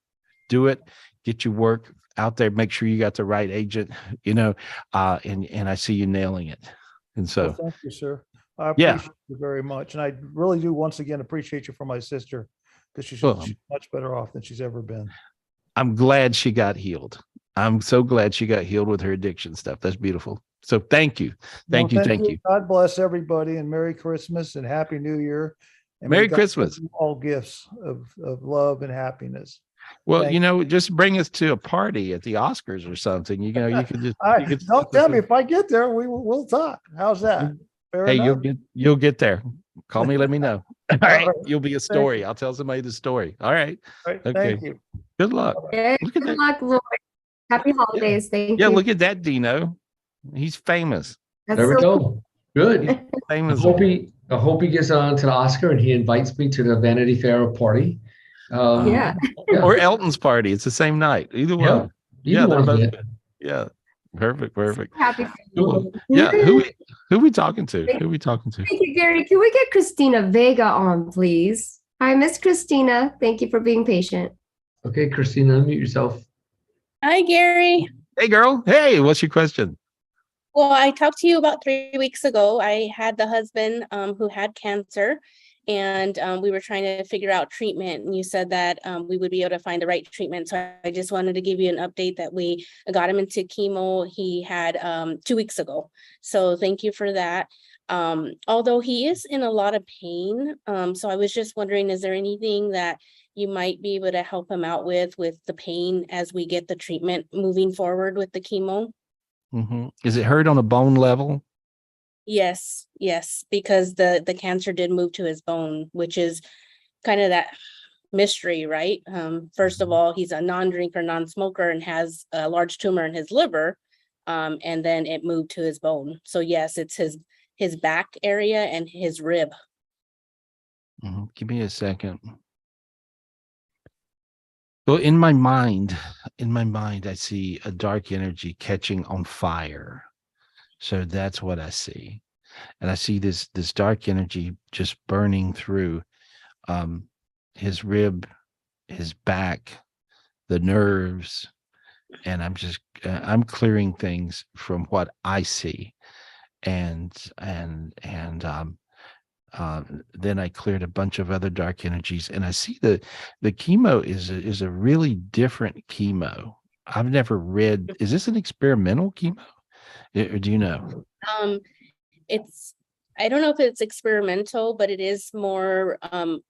it, get your work out there, make sure you got the right agent, and I see you nailing it. And so, well, thank you, sir. I appreciate you very much. And I really do once again appreciate you for my sister, because she's much better off than she's ever been. I'm glad she got healed. I'm so glad she got healed with her addiction stuff. That's beautiful. So thank you. Thank you. God bless everybody, and Merry Christmas and Happy New Year. And Merry Christmas. All gifts of love and happiness. Well, just bring us to a party at the Oscars or something. You could just don't tell me if I get there, we'll talk. How's that? Fair enough? You'll get there. Call me, let me know. All right. You'll be a story. I'll tell somebody the story. All right. Okay. Thank you. Good luck. Yeah, good luck, Lord. Happy holidays. Thank you. Yeah, look at that, Dino. He's famous. There we go. Good. Famous. I hope he gets on to the Oscar and he invites me to the Vanity Fair party. Yeah. Or Elton's party. It's the same night. Either one. Yeah. They're both good. Yeah. Perfect. Happy. Cool. Yeah. Who we talking to? Thank you, Gary. Can we get Christina Vega on, please? Hi, Miss Christina. Thank you for being patient. Okay, Christina, unmute yourself. Hi, Gary. Hey, girl. Hey, what's your question? Well, I talked to you about 3 weeks ago. I had the husband who had cancer, and we were trying to figure out treatment. And you said that we would be able to find the right treatment. So I just wanted to give you an update that we got him into chemo. He had 2 weeks ago. So thank you for that. Although he is in a lot of pain. So I was just wondering, is there anything that you might be able to help him out with the pain as we get the treatment moving forward with the chemo? Mm-hmm. Is it hurt on a bone level? Yes, because the cancer did move to his bone, which is kind of that mystery, right? First of all, he's a non-drinker, non-smoker, and has a large tumor in his liver, and then it moved to his bone. So yes, it's his back area and his rib. Mm-hmm. Give me a second. Well, in my mind, I see a dark energy catching on fire. So that's what I see. And I see this dark energy just burning through his rib, his back, the nerves. And I'm clearing things from what I see. And then I cleared a bunch of other dark energies, and I see the chemo is a really different chemo. I've never read. Is this an experimental chemo, or do you know? I don't know if it's experimental, but it is more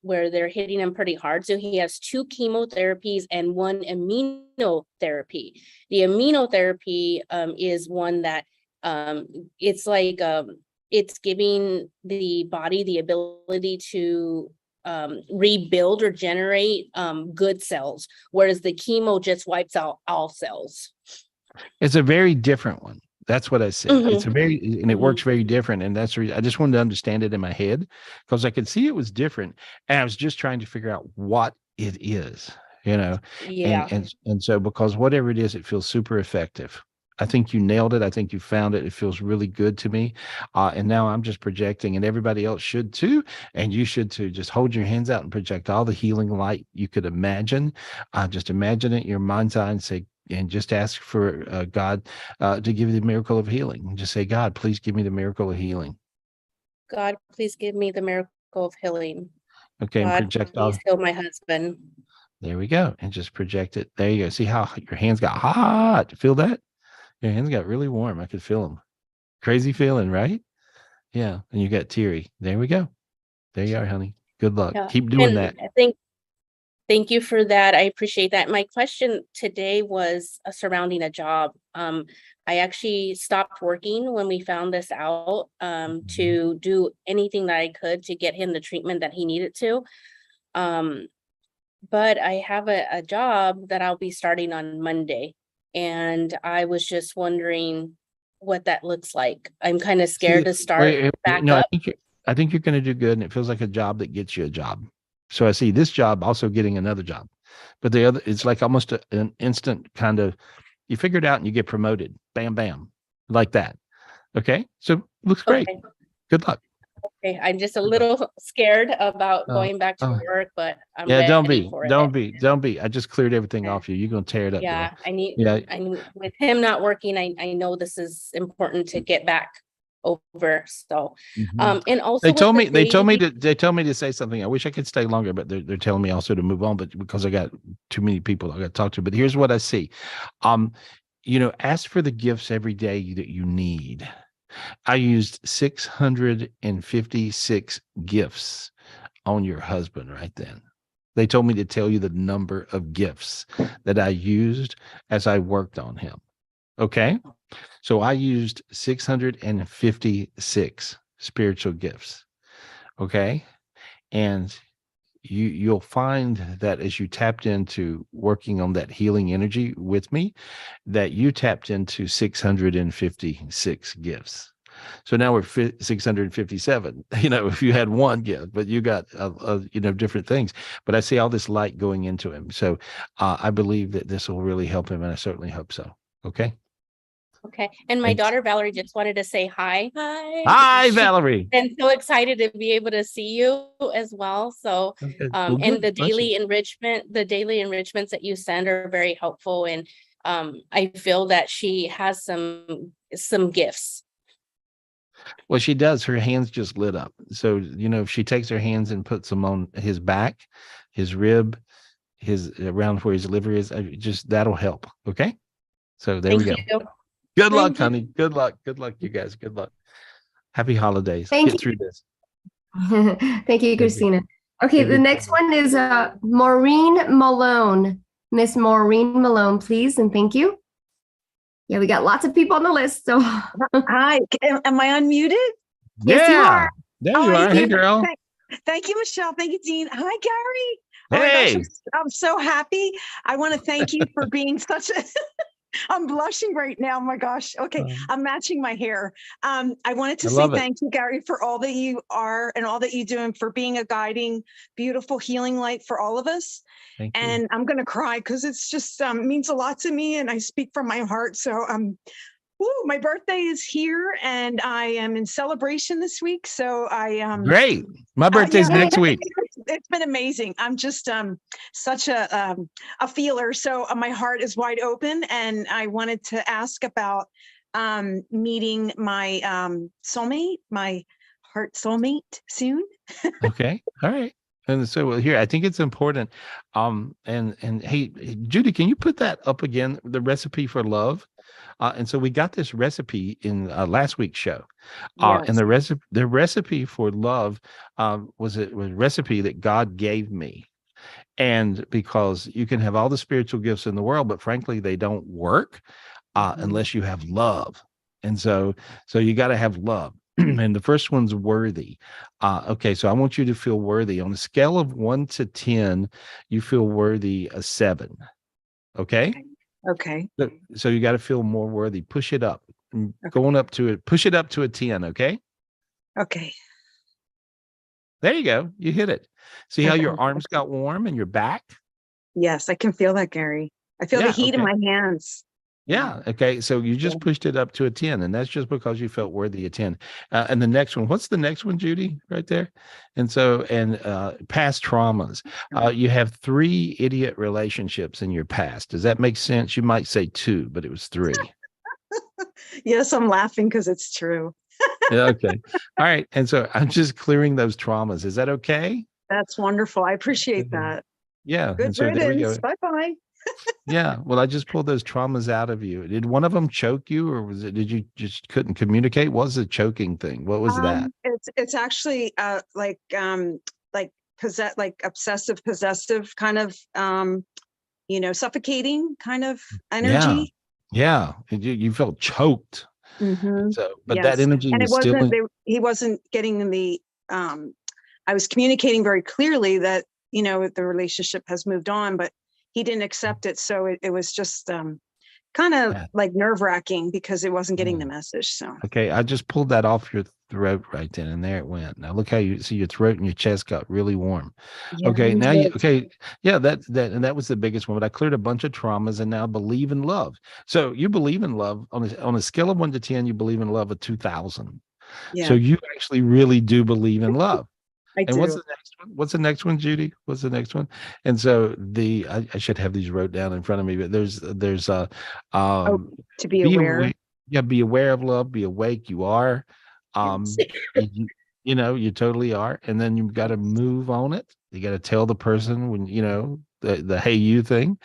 where they're hitting him pretty hard. So he has 2 chemotherapies and 1 immunotherapy. The immunotherapy is one that it's like it's giving the body the ability to rebuild or generate good cells, whereas the chemo just wipes out all cells. It's a very different one. That's what I said. Mm-hmm. It's and it works very different. And that's I just wanted to understand it in my head, because I could see it was different. And I was just trying to figure out what it is, Yeah. And so, because whatever it is, it feels super effective. I think you nailed it. I think you found it. It feels really good to me. And now I'm just projecting, and everybody else should too. And you should too. Just hold your hands out and project all the healing light you could imagine. Just imagine it in your mind's eye and say, and just ask for God to give you the miracle of healing. And just say, God, please give me the miracle of healing. God, please give me the miracle of healing. Okay. God, and project please heal my husband. There we go. And just project it. There you go. See how your hands got hot? Feel that? Your hands got really warm. I could feel them. Crazy feeling, right? Yeah. And you got teary. There we go. There you are, honey. Good luck. Yeah. Keep doing that. Thank you for that. I appreciate that. My question today was surrounding a job. I actually stopped working when we found this out to do anything that I could to get him the treatment that he needed to. But I have a job that I'll be starting on Monday. And I was just wondering what that looks like. I'm kind of scared to start back up. I think you're going to do good. And it feels like a job that gets you a job. So I see this job also getting another job. But the other, it's like almost an instant kind of, you figure it out and you get promoted. Bam, bam, like that. Okay. So looks great. Okay. Good luck. Okay. I'm just a little scared about going back to work, but I'm ready don't be. I just cleared everything off you. You're going to tear it up. Yeah. Girl. I need, with him not working, I know this is important to get back over. So, and also they told me to say something. I wish I could stay longer, but they're telling me also to move on, but because I got too many people I got to talk to. But here's what I see. Ask for the gifts every day that you need. I used 656 gifts on your husband right then. They told me to tell you the number of gifts that I used as I worked on him. Okay. So I used 656 spiritual gifts. Okay. And you'll find that as you tapped into working on that healing energy with me, that you tapped into 656 gifts. So now we're 657, if you had one gift, but you got, different things, but I see all this light going into him. So I believe that this will really help him. And I certainly hope so. Okay. Okay. And my daughter Valerie just wanted to say hi. Hi, Valerie. And so excited to be able to see you as well. So and the daily enrichments that you send are very helpful. And I feel that she has some gifts. Well, she does. Her hands just lit up. So, if she takes her hands and puts them on his back, his rib, around where his liver is, that'll help. Okay. So there we go. Good luck, honey. Good luck. Good luck, you guys. Good luck. Happy holidays. Get through this. Thank you, Christina. Okay, the next one is Maureen Malone. Miss Maureen Malone, please, and thank you. Yeah, we got lots of people on the list. So hi, am I unmuted? Yes, you are. There you are. Hey, girl. Thank you, Michelle. Thank you, Dean. Hi, Gary. Hey. Oh my gosh, I'm so happy. I want to thank you for being such a I'm blushing right now. Oh my gosh. Okay. I'm matching my hair. I wanted to say thank you, Gary, for all that you are and all that you do and for being a guiding, beautiful healing light for all of us. Thank you. And I'm going to cry because it's just means a lot to me. And I speak from my heart. So my birthday is here and I am in celebration this week. So great. My birthday's next week. It's been amazing. I'm just such a feeler. So my heart is wide open. And I wanted to ask about meeting my soulmate, my heart soulmate soon. Okay. All right. And so here, I think it's important. And hey, Judy, can you put that up again? The recipe for love. And so we got this recipe in last week's show. Yes. And the recipe for love was a recipe that God gave me. And because you can have all the spiritual gifts in the world, but frankly, they don't work unless you have love. And so you got to have love. And the first one's worthy. Okay, so I want you to feel worthy. On a scale of 1 to 10, you feel worthy a 7. Okay? Okay. So you got to feel more worthy. Push it up. Okay. Going up to it. Push it up to a 10, okay? Okay. There you go. You hit it. See how your arms got warm and your back? Yes, I can feel that, Gary. I feel the heat in my hands. Yeah. Okay. So you just pushed it up to a 10, and that's just because you felt worthy of 10. And the next one, what's the next one, Judy, right there? And so, past traumas. You have 3 idiot relationships in your past. Does that make sense? You might say 2, but it was 3. Yes, I'm laughing because it's true. Yeah, okay. All right. And so I'm just clearing those traumas. Is that okay? That's wonderful. I appreciate that. Yeah. Good riddance. Bye-bye. Yeah. Well, I just pulled those traumas out of you. Did one of them choke you, or did you just couldn't communicate? What was the choking thing? What was that? It's actually like obsessive possessive kind of suffocating kind of energy. Yeah. You felt choked. So, but yes. that energy and was still he wasn't getting the I was communicating very clearly that the relationship has moved on, but he didn't accept it. So it was just kind of like nerve-wracking because it wasn't getting the message. So okay, I just pulled that off your throat right then, and there it went. Now look how you see your throat and your chest got really warm. Okay, now that was the biggest one. But I cleared a bunch of traumas, and now believe in love. So you believe in love on a scale of 1 to 10. You believe in love of 2,000. Yeah. So you actually really do believe in love. I do. What's the next one? What's the next one, Judy? What's the next one? And so I should have these wrote down in front of me, but there's to be aware. Be aware of love, be awake. You are. You totally are. And then you've got to move on it. You got to tell the person when the hey you thing.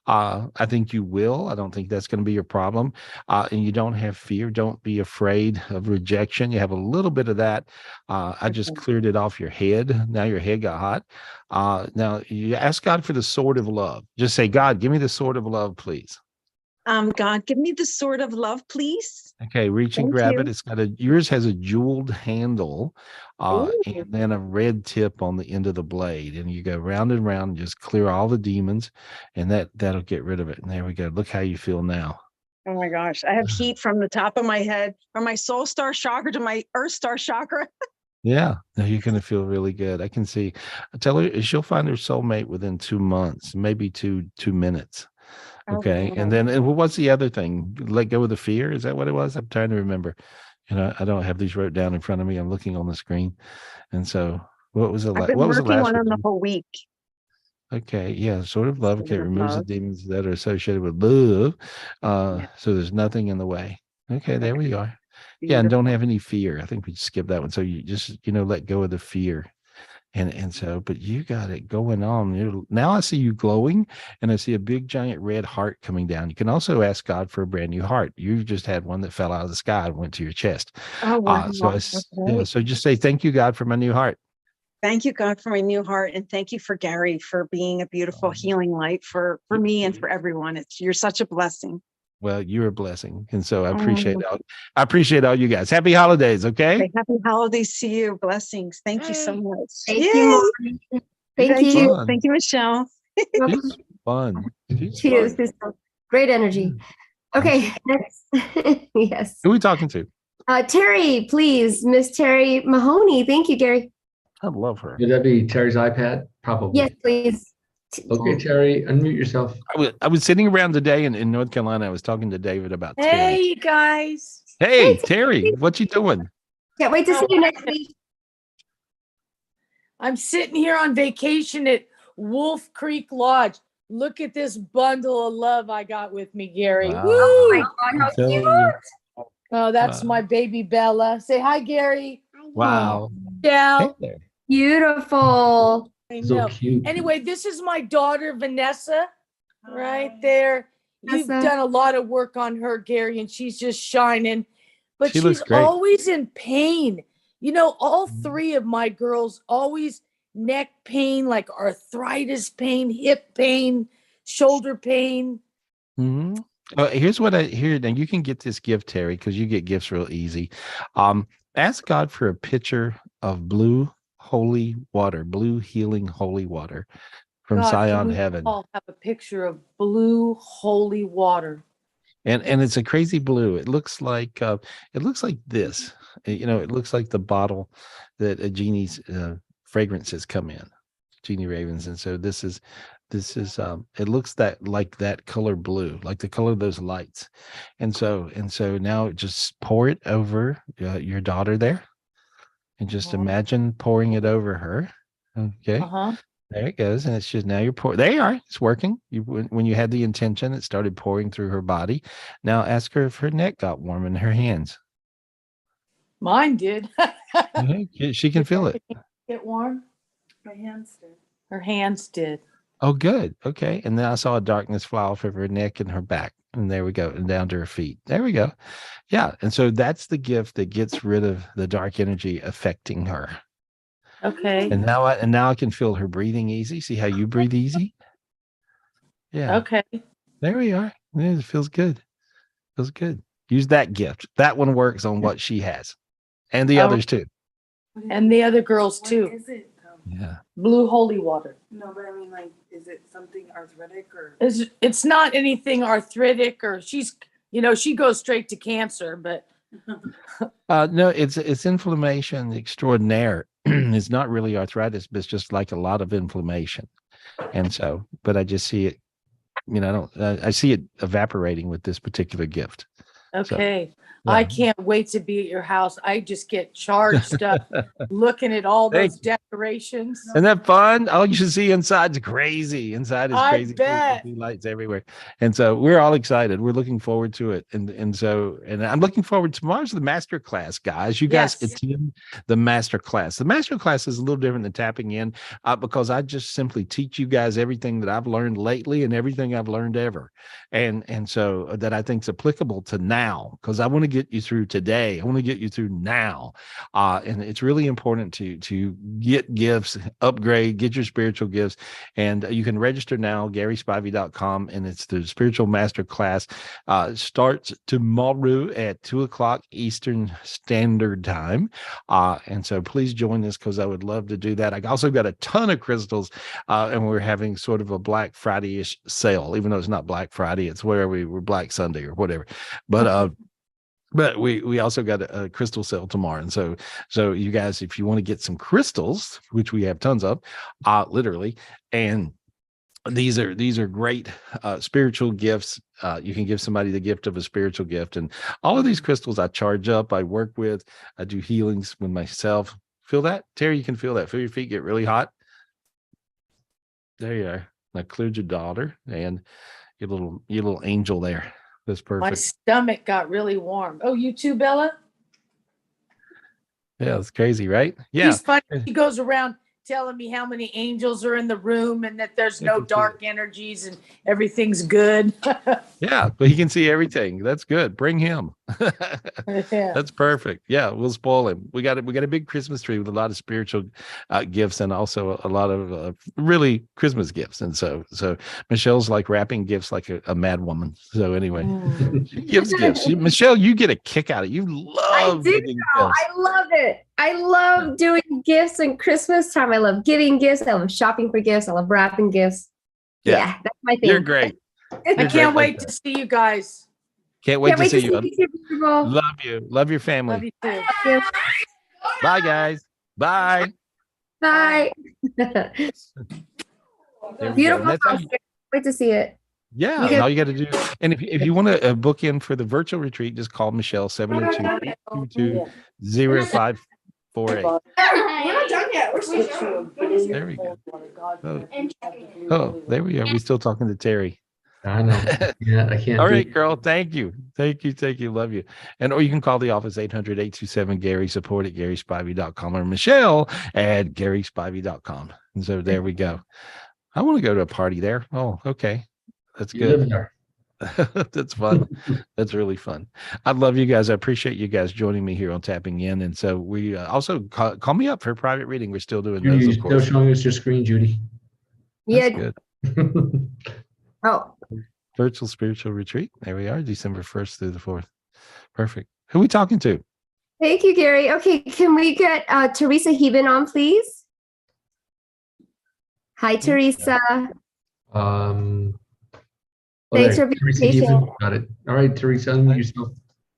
I think you will. I don't think that's going to be your problem. And you don't have fear. Don't be afraid of rejection. You have a little bit of that. I just cleared it off your head. Now your head got hot. Now you ask God for the sword of love. Just say, God, give me the sword of love, please. God, give me the sword of love, please. Okay, reach and grab it. It's got yours has a jeweled handle, and then a red tip on the end of the blade. And you go round and round and just clear all the demons, and that'll get rid of it. And there we go. Look how you feel now. Oh my gosh. I have heat from the top of my head, from my soul star chakra to my earth star chakra. Yeah, no, you're going to feel really good. I can see. I tell her she'll find her soulmate within 2 months, maybe 2 minutes. Okay. And then what's the other thing? Let go of the fear. Is that what it was? I'm trying to remember. I don't have these wrote down in front of me. I'm looking on the screen. And so what was the last one on the whole week? Okay. Yeah. Sort of love. Okay. Removes the demons that are associated with love. So there's nothing in the way. Okay. There we are. Yeah. And don't have any fear. I think we skipped that one. So you just, let go of the fear. And so, but you got it going on. Now I see you glowing, and I see a big giant red heart coming down. You can also ask God for a brand new heart. You just had one that fell out of the sky and went to your chest. Oh, wow. So just say, thank you, God, for my new heart. Thank you, God, for my new heart. And thank you for Gary for being a beautiful healing light for me and for everyone. You're such a blessing. Well, you're a blessing. And so I appreciate all you guys. Happy holidays. Okay. Happy holidays to you. Blessings. Thank you so much. Thank you. Thank you. Thank you, Michelle. She's fun. She is. Great energy. Okay. Next. Yes. Who are we talking to? Terry, please. Miss Terry Mahoney. Thank you, Gary. I love her. Would that be Terry's iPad? Probably. Yes, please. Okay, Terry, unmute yourself. I was sitting around today in North Carolina. I was talking to David about Terry. Hey, you guys. Hey, Terry, what you doing? Can't wait to see you next week. I'm sitting here on vacation at Wolf Creek Lodge. Look at this bundle of love I got with me, Gary. Wow. Woo! Oh my God, how cute. Oh, that's my baby Bella. Say hi, Gary. Wow. Yeah. Hey, Beautiful. I So know. cute. Anyway, this is my daughter, Vanessa, right there. You've Vanessa. done a lot of work on her, Gary, and she's just shining. But She looks she's great. always in pain. All three of my girls always neck pain, like arthritis pain, hip pain, shoulder pain. Mm-hmm. Here's what I hear. Now you can get this gift, Terry, because you get gifts real easy. Ask God for a pitcher of blue holy water, blue healing holy water from God, Zion we Heaven. all have a picture of blue holy water. And it's a crazy blue. It looks like this. It looks like the bottle that a genie's fragrances come in, Genie Ravens. And so this is it looks like that color blue, like the color of those lights. And so now just pour it over your daughter there, and just imagine pouring it over her. Okay. There it goes. And it's just now you're pouring. There you are. It's working. When you had the intention, it started pouring through her body. Now ask her if her neck got warm in her hands. Mine did. She can feel it. Get warm? Her hands did. Her hands did. Oh, good. Okay. And then I saw a darkness fly off of her neck and her back. And there we go. And down to her feet. There we go. Yeah. And so that's the gift that gets rid of the dark energy affecting her. Okay. And now I can feel her breathing easy. See how you breathe easy? Yeah. Okay. There we are. Yeah, it feels good. Feels good. Use that gift. That one works on what she has. And the others too. And the other girls too. Is it? Yeah. Blue holy water. No, but I mean, like, is it something arthritic or? It's not anything arthritic or she's, she goes straight to cancer, but. No, it's inflammation extraordinaire. It's not really arthritis, but it's just like a lot of inflammation. And so, but I just see it, I see it evaporating with this particular gift. Okay. So, yeah. I can't wait to be at your house. I just get charged up looking at all those decorations. Isn't that fun? All you should see inside's crazy. Inside is crazy. I bet. Lights everywhere. And so we're all excited. We're looking forward to it. And I'm looking forward tomorrow's the master class, guys. You guys attend the master class. The master class is a little different than tapping in because I just simply teach you guys everything that I've learned lately and everything I've learned ever. And so that I think is applicable to now, because I want to get you through today. I want to get you through now. And it's really important to get gifts, upgrade, get your spiritual gifts. And you can register now, GarySpivey.com. And it's the spiritual master class. Starts tomorrow at 2:00 Eastern Standard Time. And so please join us because I would love to do that. I also got a ton of crystals and we're having sort of a Black Friday-ish sale, even though it's not Black Friday, it's where we're Black Sunday or whatever. But we also got a crystal sale tomorrow. And so you guys, if you want to get some crystals, which we have tons of, literally, and these are great spiritual gifts. You can give somebody the gift of a spiritual gift. And all of these crystals I charge up, I work with, I do healings with myself. Feel that? Terry, you can feel that. Feel your feet get really hot. There you are. I cleared your daughter and your little angel there. That's perfect. My stomach got really warm. Oh, you too, Bella? Yeah, it's crazy, right? Yeah. She's funny. She goes around telling me how many angels are in the room and that there's no dark energies and everything's good. Yeah, but he can see everything. That's good. Bring him. Yeah. That's perfect. Yeah, we'll spoil him. We got a big Christmas tree with a lot of spiritual gifts and also a lot of really Christmas gifts. And so Michelle's like wrapping gifts like a mad woman. So anyway, she gives gifts. Michelle, you get a kick out of it. You love giving gifts. I love it. I love doing gifts and Christmas time. I love giving gifts. I love shopping for gifts. I love wrapping gifts. Yeah, that's my thing. You're great. I can't wait to see you guys. Can't wait to see you. Love you. Love your family. Love you too. Bye, guys. Bye. Bye. Beautiful. Wait to see it. Yeah, and all you got to do, and if you want to book in for the virtual retreat, just call Michelle 702-822-0548. We're not done yet. We're still There we go. Oh, there we are. We're still talking to Terry. I know. Yeah, I can't. All right, girl. Thank you. Love you. Or you can call the office 800-827-GARY, support at GarySpivey.com, or Michelle at GarySpivey.com. And so there we go. I want to go to a party there. Oh, okay. That's good. That's fun. That's really fun. I love you guys. I appreciate you guys joining me here on Tapping In. And so we also call me up for a private reading. We're still doing those, of course. Still showing us your screen, Judy. Yeah. That's good. Oh. Virtual spiritual retreat. There we are, December 1st through the 4th. Perfect. Who are we talking to? Thank you, Gary. Okay, can we get Teresa Heben on, please? Hi, Teresa. Thanks for being patient. Got it. All right, Teresa, unmute yourself.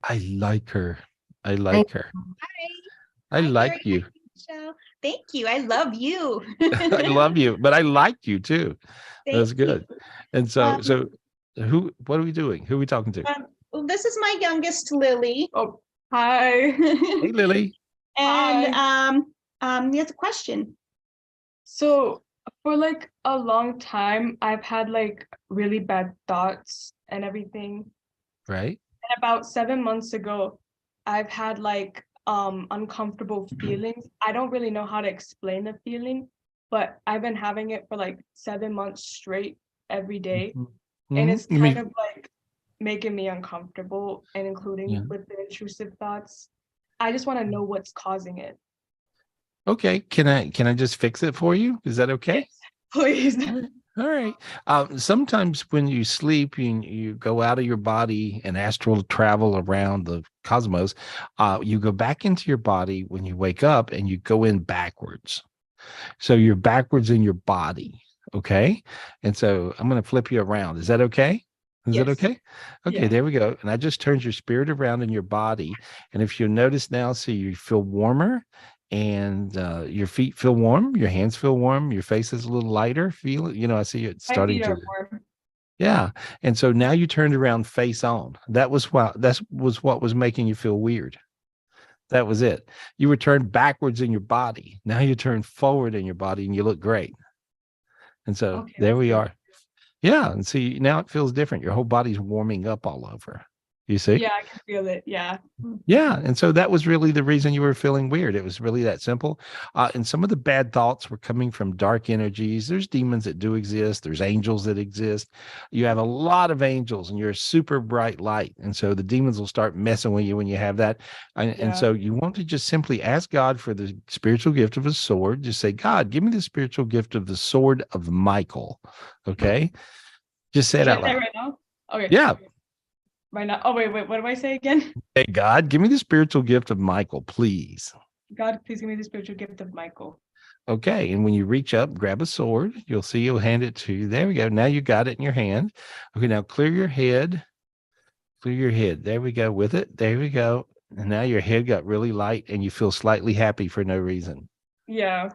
I like her. I like her. Hi. I like you. Thank you. I love you. I love you, but I like you too. That's good. You. And so what are we doing? Who are we talking to? Well, this is my youngest, Lily. Oh, hi. Hey, Lily. And here's a question. So for like a long time, I've had like really bad thoughts and everything. Right. And about 7 months ago, I've had like uncomfortable feelings. I don't really know how to explain the feeling, but I've been having it for like 7 months straight every day. And it's kind of like making me uncomfortable, and including with the intrusive thoughts. I just want to know what's causing it. Okay. Can I just fix it for you? Is that okay? Yes, please. All right. Sometimes when you sleep, you go out of your body and astral travel around the cosmos. You go back into your body when you wake up, and you go in backwards. So you're backwards in your body. Okay. And so I'm going to flip you around. Is that okay? Is that okay? Okay, Yeah. there we go. And I just turned your spirit around in your body. And if you notice now, see, you feel warmer, and your feet feel warm, your hands feel warm, your face is a little lighter. Feel it, I see it My starting feet to. are warm. Yeah. And so now you turned around face on. That was what was making you feel weird. That was it. You were turned backwards in your body. Now you turn forward in your body, and you look great. And so Okay, there that's we good. are. Yeah. And see, now it feels different. Your whole body's warming up all over. You see? Yeah, I can feel it. Yeah. Yeah. And so that was really the reason you were feeling weird. It was really that simple. And some of the bad thoughts were coming from dark energies. There's demons that do exist. There's angels that exist. You have a lot of angels, and you're a super bright light. And so the demons will start messing with you when you have that. And so you want to just simply ask God for the spiritual gift of a sword. Just say, God, give me the spiritual gift of the sword of Michael. Okay. Just say it Can out I say it loud. right now? Okay. Yeah. Right now. Oh, wait. What do I say again? Hey, God, give me the spiritual gift of Michael, please. God, please give me the spiritual gift of Michael. Okay. And when you reach up, grab a sword, you'll see you'll hand it to you. There we go. Now you got it in your hand. Okay. Now clear your head. Clear your head. There we go with it. There we go. And now your head got really light, and you feel slightly happy for no reason. Yeah.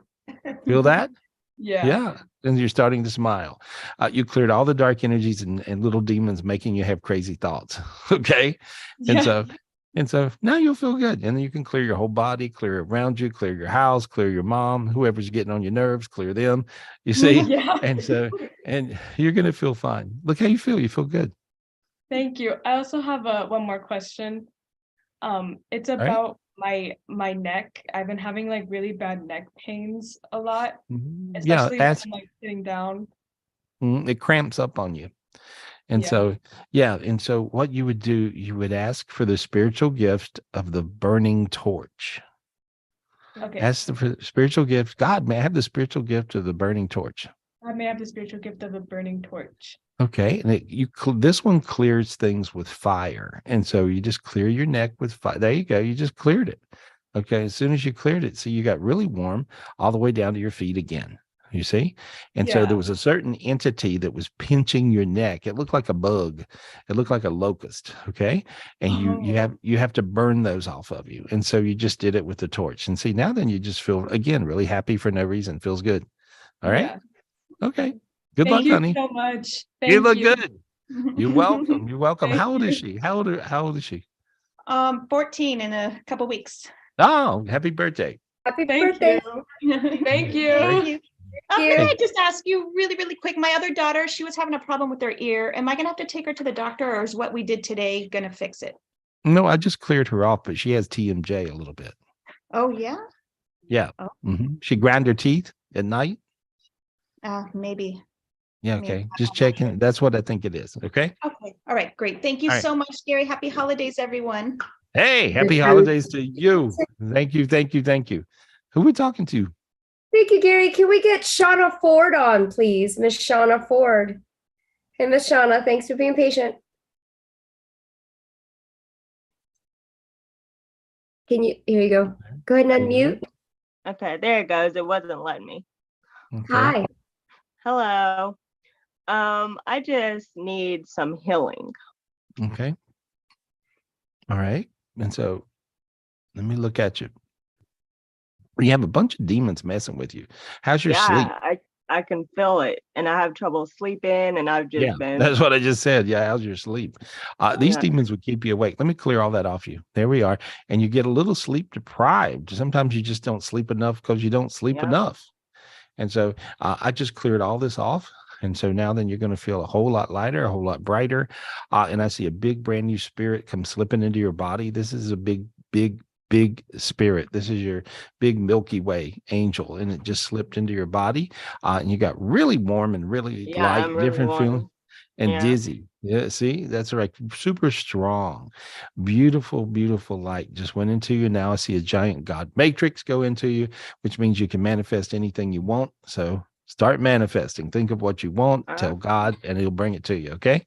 Feel that? Yeah. Yeah. And you're starting to smile. You cleared all the dark energies and little demons making you have crazy thoughts. Okay. Yeah. And so now you'll feel good. And then you can clear your whole body, clear around you, clear your house, clear your mom, whoever's getting on your nerves, clear them. You see? Yeah. And you're going to feel fine. Look how you feel. You feel good. Thank you. I also have one more question. It's right. about my neck. I've been having like really bad neck pains a lot, especially when I'm like sitting down. It cramps up on you. And so what you would do, you would ask for the spiritual gift of the burning torch. Okay. Ask for the spiritual gift. God, may I have the spiritual gift of the burning torch? I may have the spiritual gift of a burning torch. Okay. And this one clears things with fire. And so you just clear your neck with fire. There you go. You just cleared it. Okay. As soon as you cleared it, see, you got really warm all the way down to your feet again. You see? And so there was a certain entity that was pinching your neck. It looked like a bug. It looked like a locust. Okay. And you have to burn those off of you. And so you just did it with the torch. And see, now then you just feel, again, really happy for no reason. Feels good. All right. Yeah. Okay. Good luck, Thank you honey. so much. You look good. You're welcome. You're welcome. How old is she? How old is she? 14 in a couple weeks. Oh, happy birthday. Happy birthday. Thank you. Thank you. Can I just ask you really, really quick? My other daughter, she was having a problem with her ear. Am I going to have to take her to the doctor, or is what we did today going to fix it? No, I just cleared her off, but she has TMJ a little bit. Oh, yeah? Yeah. Oh. She grind her teeth at night. Maybe. Yeah. Okay. Just checking. That's what I think it is. Okay. Okay. All right. Great. Thank you All right. so much, Gary. Happy holidays, everyone. Hey, happy holidays to you. Thank you. Thank you. Thank you. Who are we talking to? Thank you, Gary. Can we get Shauna Ford on, please? Miss Shauna Ford. Hey, Miss Shauna, thanks for being patient. Here you go. Go ahead and unmute. Okay, there it goes. It wasn't letting me. Okay. Hi. Hello. I just need some healing. Okay. All right. And so let me look at you. You have a bunch of demons messing with you. How's your sleep? I can feel it, and I have trouble sleeping, and I've just been. That's what I just said. Yeah, how's your sleep? These demons would keep you awake. Let me clear all that off you. There we are. And you get a little sleep deprived. Sometimes you just don't sleep enough because you don't sleep enough. And so I just cleared all this off. And so now then you're going to feel a whole lot lighter, a whole lot brighter. And I see a big brand new spirit come slipping into your body. This is a big spirit. This is your big Milky Way angel, and it just slipped into your body. And you got really warm and really light, I'm really different warm. feeling. and dizzy. Yeah, see, that's right. Super strong, beautiful, beautiful light just went into you. Now I see a giant God matrix go into you, which means you can manifest anything you want. So start manifesting. Think of what you want, tell God, and he'll bring it to you. Okay.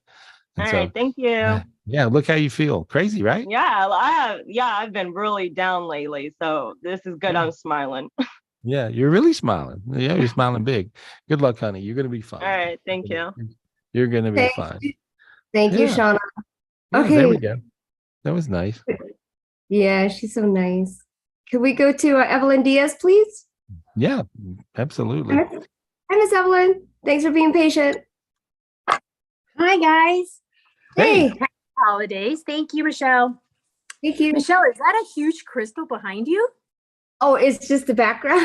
And All so, right, thank you. yeah, look how you feel. Crazy, right? Yeah, I've been really down lately, so this is good. I'm smiling. Yeah, you're really smiling. Yeah, you're smiling big. Good luck, honey. You're gonna be All fine. right, thank you. You're gonna be fine. Thank you, Shauna. Yeah, Okay. there we go. That was nice. Yeah, she's so nice. Could we go to Evelyn Diaz, please? Yeah, absolutely. Hi, Miss Evelyn. Thanks for being patient. Hi, guys. Hey. Happy holidays. Thank you, Michelle. Thank you. Michelle, is that a huge crystal behind you? Oh, it's just the background.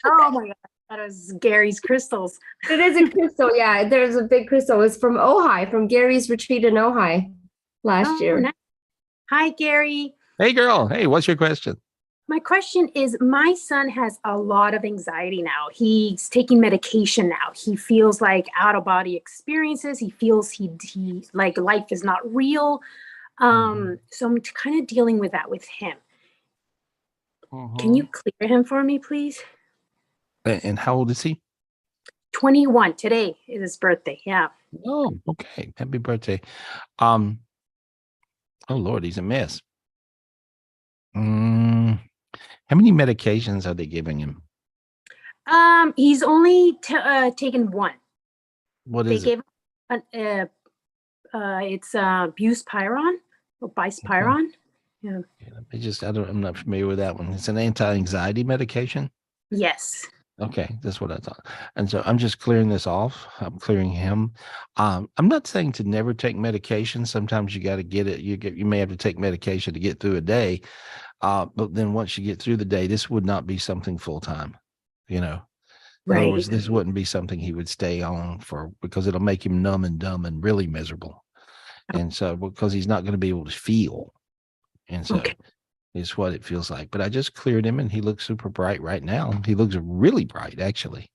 Oh my God. That was Gary's crystals. It is a crystal. Yeah, there's a big crystal. It's from Ojai, from Gary's retreat in Ojai last year. Nice. Hi, Gary. Hey, girl. Hey, what's your question? My question is, my son has a lot of anxiety now. He's taking medication now. He feels like out of body experiences. He feels he like life is not real. So I'm kind of dealing with that with him. Can you clear him for me, please? And how old is he? 21. Today is his birthday. Yeah. Oh, okay. Happy birthday. Oh Lord, he's a mess. How many medications are they giving him? He's only taken one. What they is gave him it's buspirone or bispiron. Yeah. I'm not familiar with that one. It's an anti-anxiety medication. Yes. Okay, that's what I thought. And so I'm just clearing this off. I'm clearing him. I'm not saying to never take medication. Sometimes you got to get it. You may have to take medication to get through a day. But then once you get through the day, this would not be something full time. In other words, this wouldn't be something he would stay on for, because it'll make him numb and dumb and really miserable. And so because he's not going to be able to feel. And so is what it feels like. But I just cleared him and he looks super bright right now. He looks really bright, actually.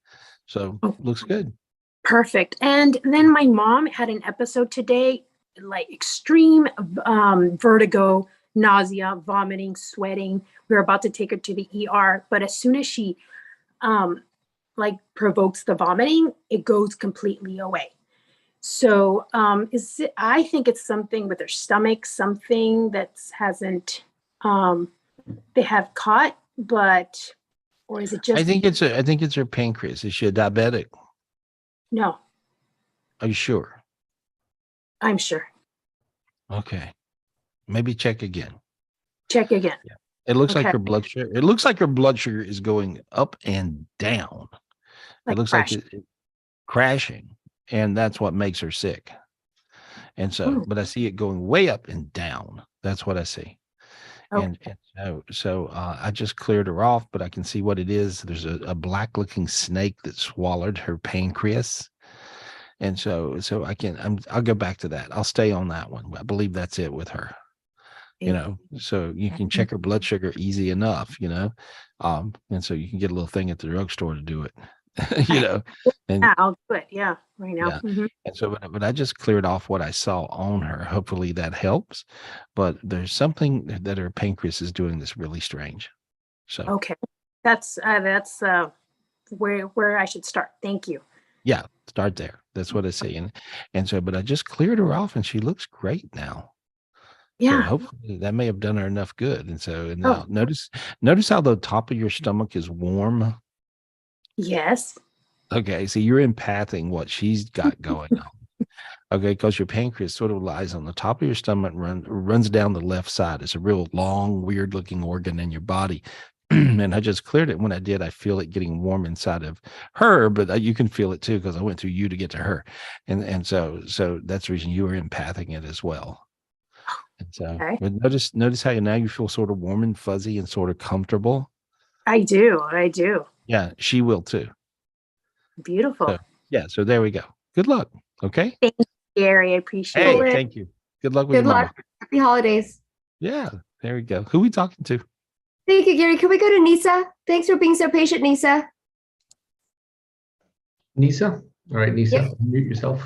So looks good. Perfect. And then my mom had an episode today, like extreme vertigo, nausea, vomiting, sweating. We were about to take her to the ER, but as soon as she provokes the vomiting, it goes completely away. So I think it's something with her stomach, something that hasn't they have caught, or is it just? I think it's her pancreas. Is she a diabetic? No. Are you sure? I'm sure. Okay. Maybe check again. Check again. Yeah. It looks like her blood sugar. It looks like her blood sugar is going up and down. It looks like it's crashing, and that's what makes her sick. And so, but I see it going way up and down. That's what I see. And so I just cleared her off, but I can see what it is. There's a black looking snake that swallowed her pancreas. And so I'll go back to that. I'll stay on that one. I believe that's it with her. So you can check her blood sugar easy enough, and so you can get a little thing at the drugstore to do it. And I'll do it. Yeah, right now. Yeah. Mm-hmm. And so, but I just cleared off what I saw on her. Hopefully that helps. But there's something that her pancreas is doing that's really strange. So that's where I should start. Thank you. Yeah, start there. That's what I see. And so, but I just cleared her off, and she looks great now. Yeah. So hopefully that may have done her enough good. And so now notice how the top of your stomach is warm. Yes. Okay, so you're empathing what she's got going on. Okay, because your pancreas sort of lies on the top of your stomach, runs down the left side. It's a real long, weird-looking organ in your body. And I just cleared it. When I did, I feel it getting warm inside of her, but you can feel it too because I went through you to get to her, and so that's the reason you were empathing it as well. And so, but notice how now you feel sort of warm and fuzzy and sort of comfortable. I do. Yeah, she will too. Beautiful. So there we go. Good luck. Okay. Thank you, Gary. I appreciate it. Thank you. Good luck with your mama. Happy holidays. Yeah, there we go. Who are we talking to? Thank you, Gary. Can we go to Nisa? Thanks for being so patient, Nisa. Nisa? All right, Nisa, mute yourself.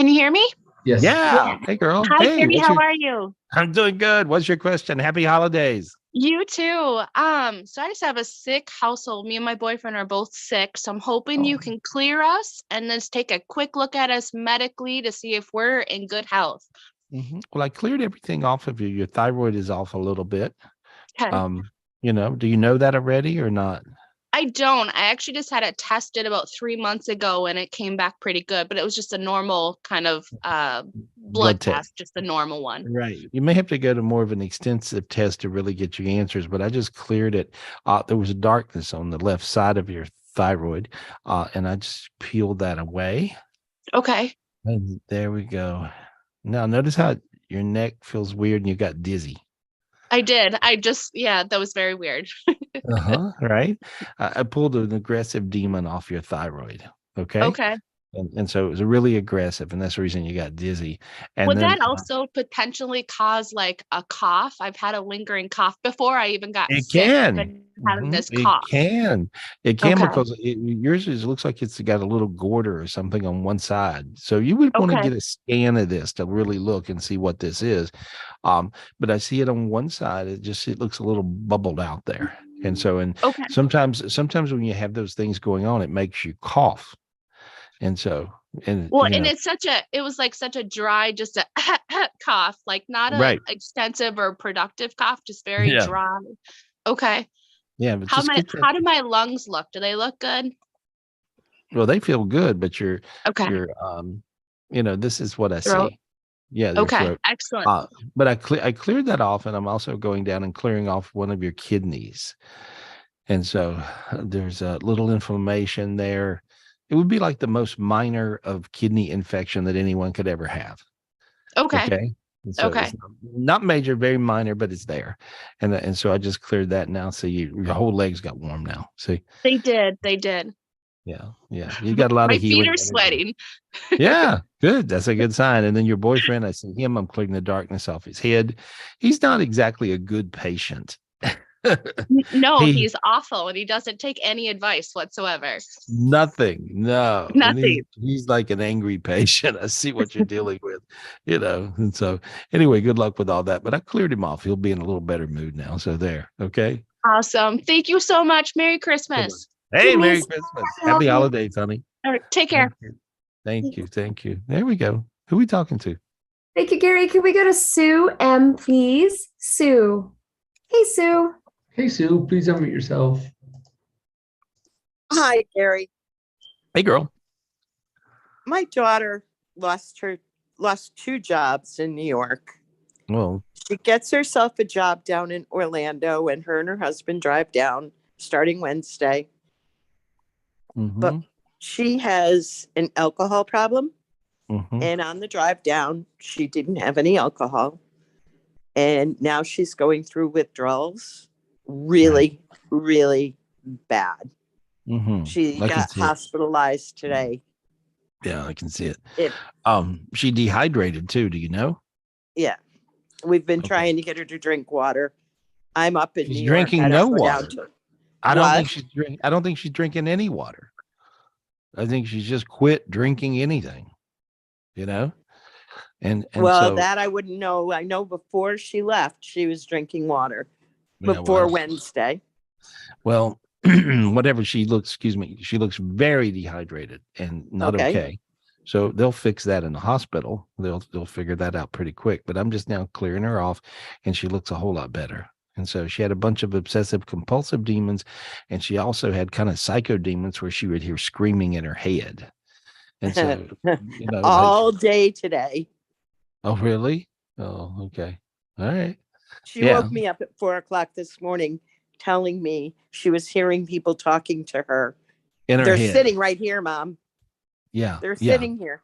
Can you hear me? Yes. Yeah. Hey, girl. Hi, Hey, Gary. How are you? I'm doing good. What's your question? Happy holidays. You too. So I just have a sick household. Me and my boyfriend are both sick. So I'm hoping you can clear us and then take a quick look at us medically to see if we're in good health. Well, I cleared everything off of you. Your thyroid is off a little bit. Okay. Do you know that already or not? I don't. I actually just had it tested about 3 months ago and it came back pretty good, but it was just a normal kind of blood test, just a normal one. Right. You may have to go to more of an extensive test to really get your answers, but I just cleared it. There was a darkness on the left side of your thyroid, and I just peeled that away. Okay. And there we go. Now, notice how your neck feels weird and you got dizzy. I did. That was very weird. Right. I pulled an aggressive demon off your thyroid. Okay. Okay. And so it was really aggressive, and that's the reason you got dizzy. And would then, that also potentially cause like a cough? I've had a lingering cough before I even got it sick. can. I've been having this It cough. can Okay. because yours looks like it's got a little goiter or something on one side. So you would want to Okay. get a scan of this to really look and see what this is. But I see it on one side. It looks a little bubbled out there. And so, Okay. sometimes when you have those things going on, it makes you cough. And so, it was like such a dry, just a cough, like not a extensive or productive cough, just very dry. Okay. Yeah. But how do my lungs look? Do they look good? Well, they feel good, but you're okay. This is what I Throat. see. Yeah. Okay. Throat. Excellent. But I cleared that off, and I'm also going down and clearing off one of your kidneys. And so there's a little inflammation there. It would be like the most minor of kidney infection that anyone could ever have. Okay. Okay. So okay. It's not major, very minor, but it's there. And so I just cleared that now. So your whole legs got warm now. See? They did. Yeah. Yeah. You got a lot my of healing. feet are sweating. Yeah. Good. That's a good sign. And then your boyfriend, I see him, I'm clearing the darkness off his head. He's not exactly a good patient. No, he's awful and he doesn't take any advice whatsoever. Nothing. No. Nothing. He's like an angry patient. I see what you're dealing with, And so anyway, good luck with all that. But I cleared him off. He'll be in a little better mood now. So there. Okay. Awesome. Thank you so much. Merry Christmas. Hey, Merry Christmas. Happy holidays, honey. All right, take care. Thank you. Thank you. There we go. Who are we talking to? Thank you, Gary. Can we go to Sue M, please? Sue. Hey, Sue. Hey, Sue, please unmute yourself. Hi, Gary. Hey, girl. My daughter lost 2 jobs in New York. Well, she gets herself a job down in Orlando, and her husband drive down starting Wednesday. But she has an alcohol problem. And on the drive down, she didn't have any alcohol. And now she's going through withdrawals. Really, really bad. She got hospitalized today. Yeah, I can see it. She dehydrated too. Do you know? Yeah, we've been trying to get her to drink water. I'm up in New York. Drinking no water. I don't think she's drinking any water. I think she's just quit drinking anything. And so, that I wouldn't know. I know before she left, she was drinking water before Wednesday. Well, whatever she looks very dehydrated and not okay. So they'll fix that in the hospital. They'll figure that out pretty quick. But I'm just now clearing her off, and she looks a whole lot better. And so she had a bunch of obsessive compulsive demons, and she also had kind of psycho demons where she would hear screaming in her head. And so all day today. Oh, really? Oh, okay. All right. She woke me up at 4:00 this morning telling me she was hearing people talking to her. They're sitting right here, Mom. Yeah. They're sitting here.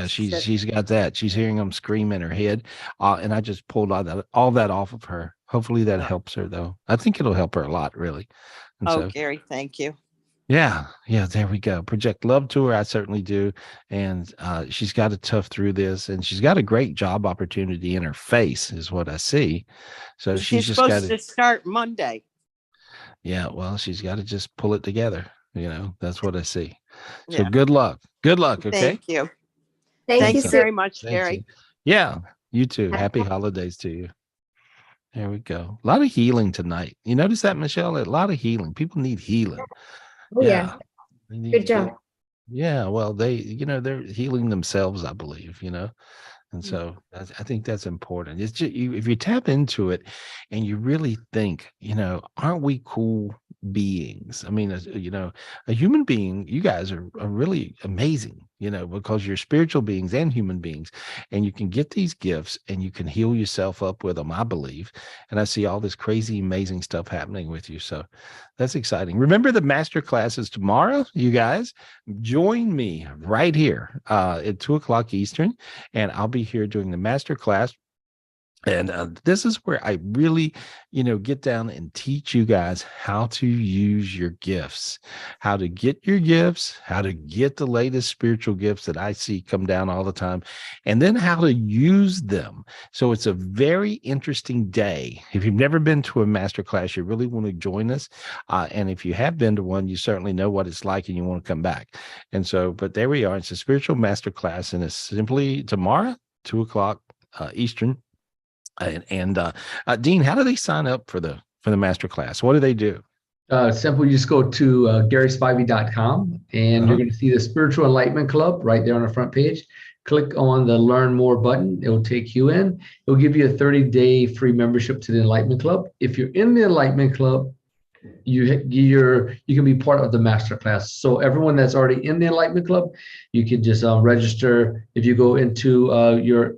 She's got that. She's hearing them scream in her head. And I just pulled all that off of her. Hopefully that helps her, though. I think it'll help her a lot, really. And Gary, thank you. Yeah, there we go. Project love to her. I certainly do. And she's got to tough through this, and she's got a great job opportunity in her face is what I see. So she's just supposed to start Monday. Yeah, well, she's got to just pull it together. That's what I see. So good luck. Good luck. Okay. Thank you. Thank you very much, Thank Gary. you. Yeah, you too. Happy holidays to you. There we go. A lot of healing tonight. You notice that, Michelle? A lot of healing. People need healing. Oh, yeah. Good job. Yeah, well, they're healing themselves, I believe, and so I think that's important. It's just if you tap into it and you really think, aren't we cool beings? I mean, a human being, you guys are really amazing, because you're spiritual beings and human beings, and you can get these gifts and you can heal yourself up with them, I believe. And I see all this crazy, amazing stuff happening with you. So that's exciting. Remember the master classes tomorrow, you guys. Join me right here at 2:00 Eastern, and I'll be here doing the master class. And this is where I really, get down and teach you guys how to use your gifts, how to get your gifts, how to get the latest spiritual gifts that I see come down all the time, and then how to use them. So it's a very interesting day. If you've never been to a master class, you really want to join us. And if you have been to one, you certainly know what it's like and you want to come back. And so, but there we are. It's a spiritual master class, and it's simply tomorrow, 2:00 Eastern. And Dean, how do they sign up for the master class? What do they do? Simple. You just go to GarySpivey.com, and you're going to see the Spiritual Enlightenment Club right there on the front page. Click on the Learn More button. It will take you in. It will give you a 30-day free membership to the Enlightenment Club. If you're in the Enlightenment Club, you can be part of the master class. So everyone that's already in the Enlightenment Club, you can just register. If you go into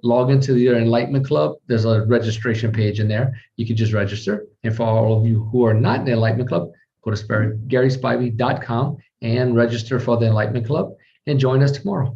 log into your Enlightenment Club, there's a registration page in there. You can just register. And for all of you who are not in the Enlightenment Club, go to GarySpivey.com and register for the Enlightenment Club and join us tomorrow.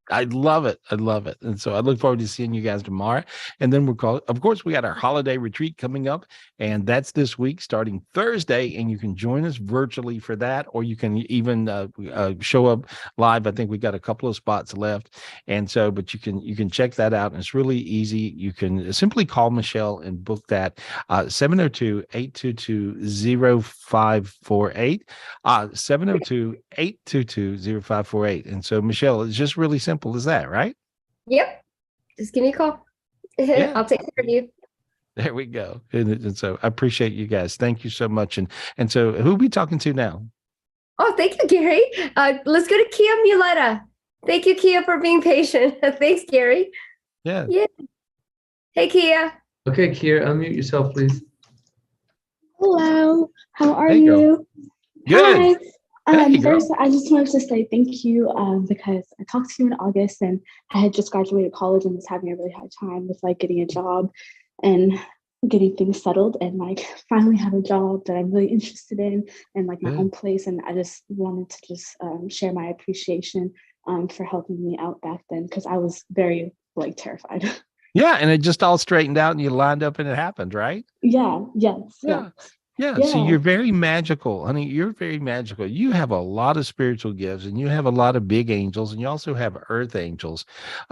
I love it. I love it. And so I look forward to seeing you guys tomorrow. And then of course, we got our holiday retreat coming up, and that's this week starting Thursday. And you can join us virtually for that, or you can even show up live. I think we got a couple of spots left. And so, but you can check that out. And it's really easy. You can simply call Michelle and book that 702-822-0548, 702-822-0548. And so, Michelle, it's just really simple as that, right? Yep. Just give me a call. Yeah. I'll take care of you. There we go. And so I appreciate you guys. Thank you so much. And so who are we talking to now? Oh, thank you, Gary. Let's go to Kia Muleta. Thank you, Kia, for being patient. Thanks, Gary. Yeah. Hey, Kia. Okay, Kia, unmute yourself, please. Hello. How are you? Good. Hi. First, I just wanted to say thank you because I talked to you in August, and I had just graduated college and was having a really hard time with getting a job and getting things settled, and finally have a job that I'm really interested in and my own place. And I just wanted to share my appreciation for helping me out back then, because I was very terrified. Yeah, and it just all straightened out and you lined up and it happened, right? Yeah. Yes. Yeah. So you're very magical, honey. You're very magical. You have a lot of spiritual gifts, and you have a lot of big angels, and you also have earth angels.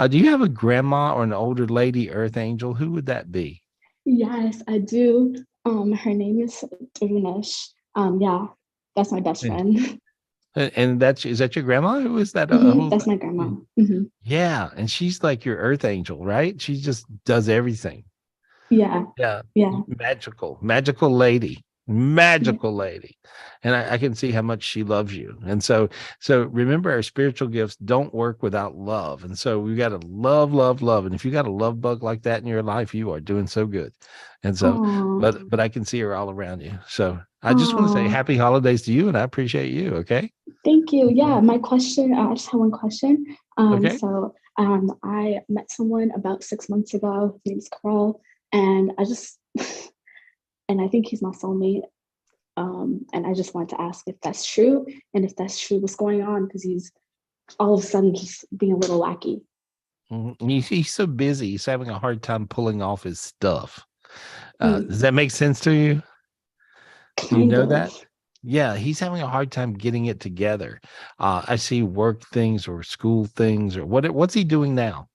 Do you have a grandma or an older lady earth angel? Who would that be? Yes, I do. Her name is Darunesh. Yeah, that's my best friend. And is that your grandma? Who is that? That's my grandma. Mm-hmm. Yeah, and she's like your earth angel, right? She just does everything. Yeah. Magical lady. And I can see how much she loves you. And so remember, our spiritual gifts don't work without love. And so we got to love. And if you got a love bug like that in your life, you are doing so good. And so, but I can see her all around you. So I just want to say happy holidays to you, and I appreciate you. Okay. Thank you. Yeah. My question, I just have one question. Okay. So I met someone about 6 months ago. His name's Carl. And and I think he's my soulmate. And I just wanted to ask if that's true. And if that's true, what's going on? Because he's all of a sudden just being a little wacky. He's so busy. He's having a hard time pulling off his stuff. Does that make sense to you? Do you know that? Yeah, he's having a hard time getting it together. I see work things or school things or what's he doing now?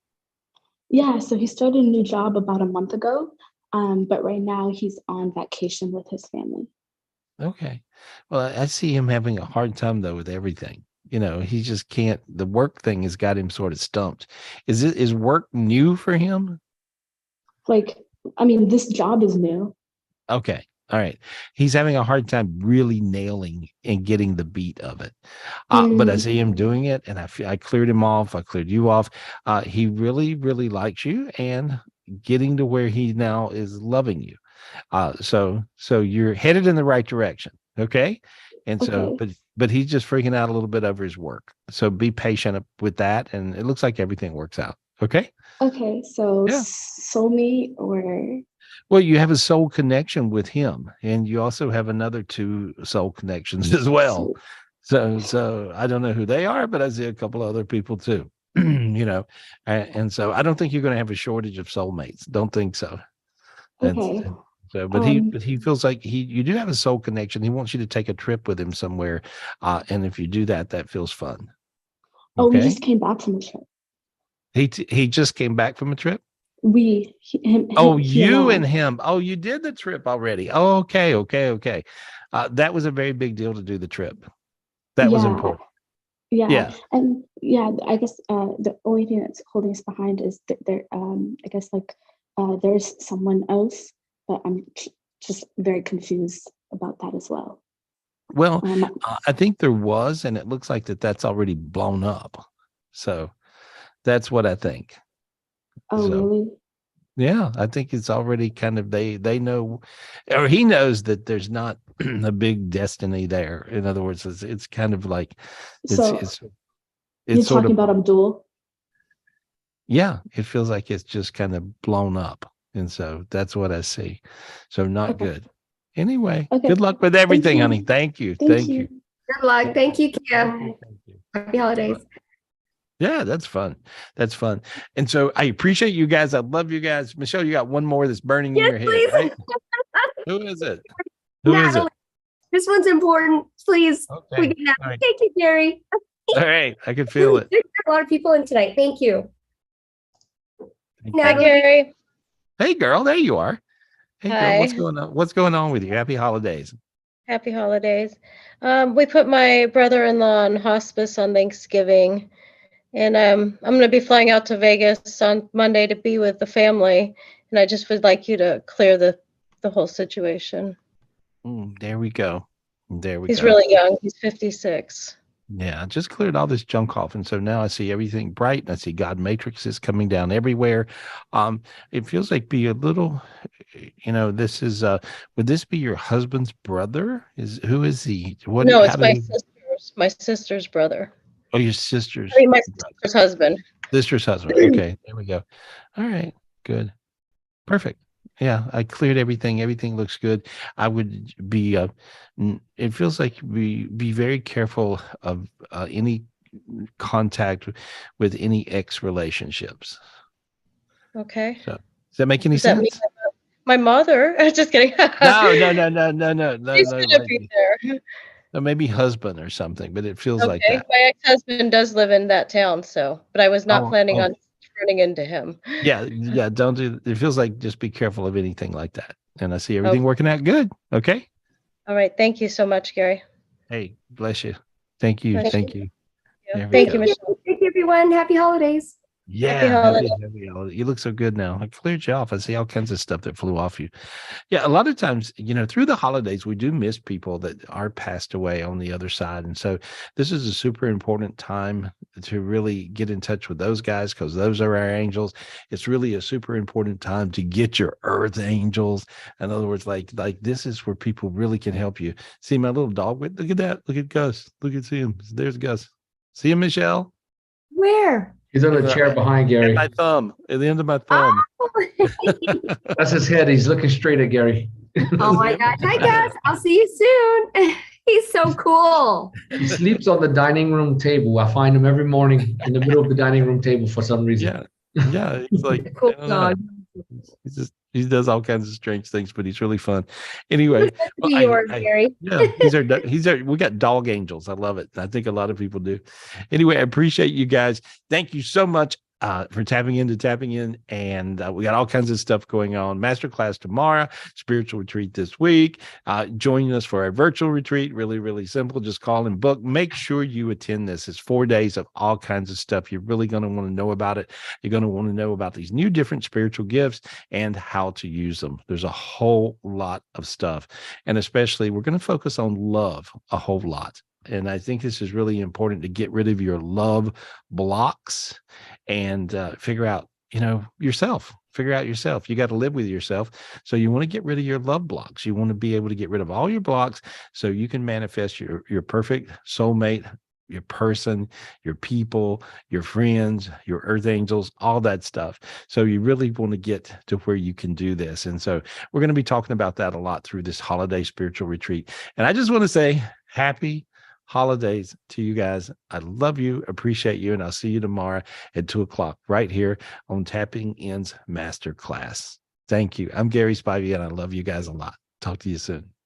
Yeah, so he started a new job about a month ago, but right now he's on vacation with his family. Okay. Well, I see him having a hard time, though, with everything. he just can't. The work thing has got him sort of stumped. Is work new for him? Like, I mean, this job is new. Okay. All right. He's having a hard time really nailing and getting the beat of it. But I see him doing it, and I cleared him off. I cleared you off. He really, really likes you and getting to where he now is loving you. So you're headed in the right direction. Okay. And so, but he's just freaking out a little bit over his work. So be patient with that. And it looks like everything works out. Okay. Okay. So soulmate or. Well, you have a soul connection with him, and you also have another 2 soul connections as well. So I don't know who they are, but I see a couple other people too. And so I don't think you're going to have a shortage of soulmates. Don't think so. Okay. And so, but he feels like you do have a soul connection. He wants you to take a trip with him somewhere, and if you do that, that feels fun. Oh, we just came back from a trip. He just came back from a trip. Him, you and him. Oh, you did the trip already. Oh, okay. That was a very big deal to do the trip. That was important. Yeah. And I guess the only thing that's holding us behind is that there. I guess there's someone else, but I'm just very confused about that as well. Well, I think there was, and it looks like that's already blown up. So that's what I think. Oh, really? Yeah, I think it's already kind of they know, or he knows that there's not a big destiny there. In other words, it's kind of like it's you're talking about Abdul. Yeah, it feels like it's just kind of blown up, and so that's what I see. So not good. Anyway, good luck with everything, honey. Thank you. Thank you. Good luck. Thank you, Kia. Happy holidays. Yeah, that's fun. That's fun. And so I appreciate you guys. I love you guys. Michelle, you got one more that's burning in your head, right? Who is it? Who is it? This one's important. Please. Okay. Thank you, Gary. All right. I can feel it. There's a lot of people in tonight. Thank you. Hi, Gary. Hey, girl. There you are. Hey, Hi. girl. What's going on? What's going on with you? Happy holidays. Happy holidays. We put my brother-in-law on hospice on Thanksgiving. And I'm going to be flying out to Vegas on Monday to be with the family. And I just would like you to clear the whole situation. There we go. He's really young. He's 56. Yeah, I just cleared all this junk off. And so now I see everything bright. And I see God matrices coming down everywhere. It feels like be a little, this is, would this be your husband's brother? Who is he? No, it's my sister's brother. Oh, your sister's. I mean, my sister's husband. Sister's husband. Okay, there we go. All right, good, perfect. Yeah, I cleared everything. Everything looks good. I would be. It feels like be very careful of any contact with any ex relationships. Okay. So, does that make any sense? My mother. Just kidding. No. She's gonna be there. Maybe husband or something, but it feels like that. My ex-husband does live in that town, but I was not planning on running into him. Yeah, don't do it. Feels like just be careful of anything like that. And I see everything working out good. Okay. All right. Thank you so much, Gary. Hey, bless you. Thank you. Thank you. Thank you, Michelle. Thank you, everyone. Happy holidays. Yeah, happy holiday. You look so good now. I cleared you off. I see all kinds of stuff that flew off you. Yeah, a lot of times, through the holidays, we do miss people that are passed away on the other side. And so this is a super important time to really get in touch with those guys because those are our angels. It's really a super important time to get your earth angels. In other words, like this is where people really can help you. See my little dog? Look at that. Look at Gus. See him. There's Gus. See him, Michelle? Where? He's on the chair behind Gary. My thumb, at the end of my thumb. Oh. That's his head. He's looking straight at Gary. Oh my gosh. Hi, Gus. I'll see you soon. He's so cool. He sleeps on the dining room table. I find him every morning in the middle of the dining room table for some reason. Yeah. He's like, cool dog. He does all kinds of strange things, but he's really fun. Anyway, Gary. Yeah, we got dog angels. I love it. I think a lot of people do. Anyway, I appreciate you guys. Thank you so much. for tapping in. And we got all kinds of stuff going on. Masterclass tomorrow, spiritual retreat this week. Joining us for our virtual retreat. Really, really simple. Just call and book. Make sure you attend this. It's 4 days of all kinds of stuff. You're really going to want to know about it. You're going to want to know about these new different spiritual gifts and how to use them. There's a whole lot of stuff. And especially, we're going to focus on love a whole lot. And I think this is really important to get rid of your love blocks and figure out, yourself. Figure out yourself. You got to live with yourself. So you want to get rid of your love blocks. You want to be able to get rid of all your blocks so you can manifest your perfect soulmate, your person, your people, your friends, your earth angels, all that stuff. So you really want to get to where you can do this. And so we're going to be talking about that a lot through this holiday spiritual retreat. And I just want to say happy holidays to you guys. I love you, appreciate you, and I'll see you tomorrow at 2:00 right here on Tapping In's Masterclass. Thank you. I'm Gary Spivey, and I love you guys a lot. Talk to you soon.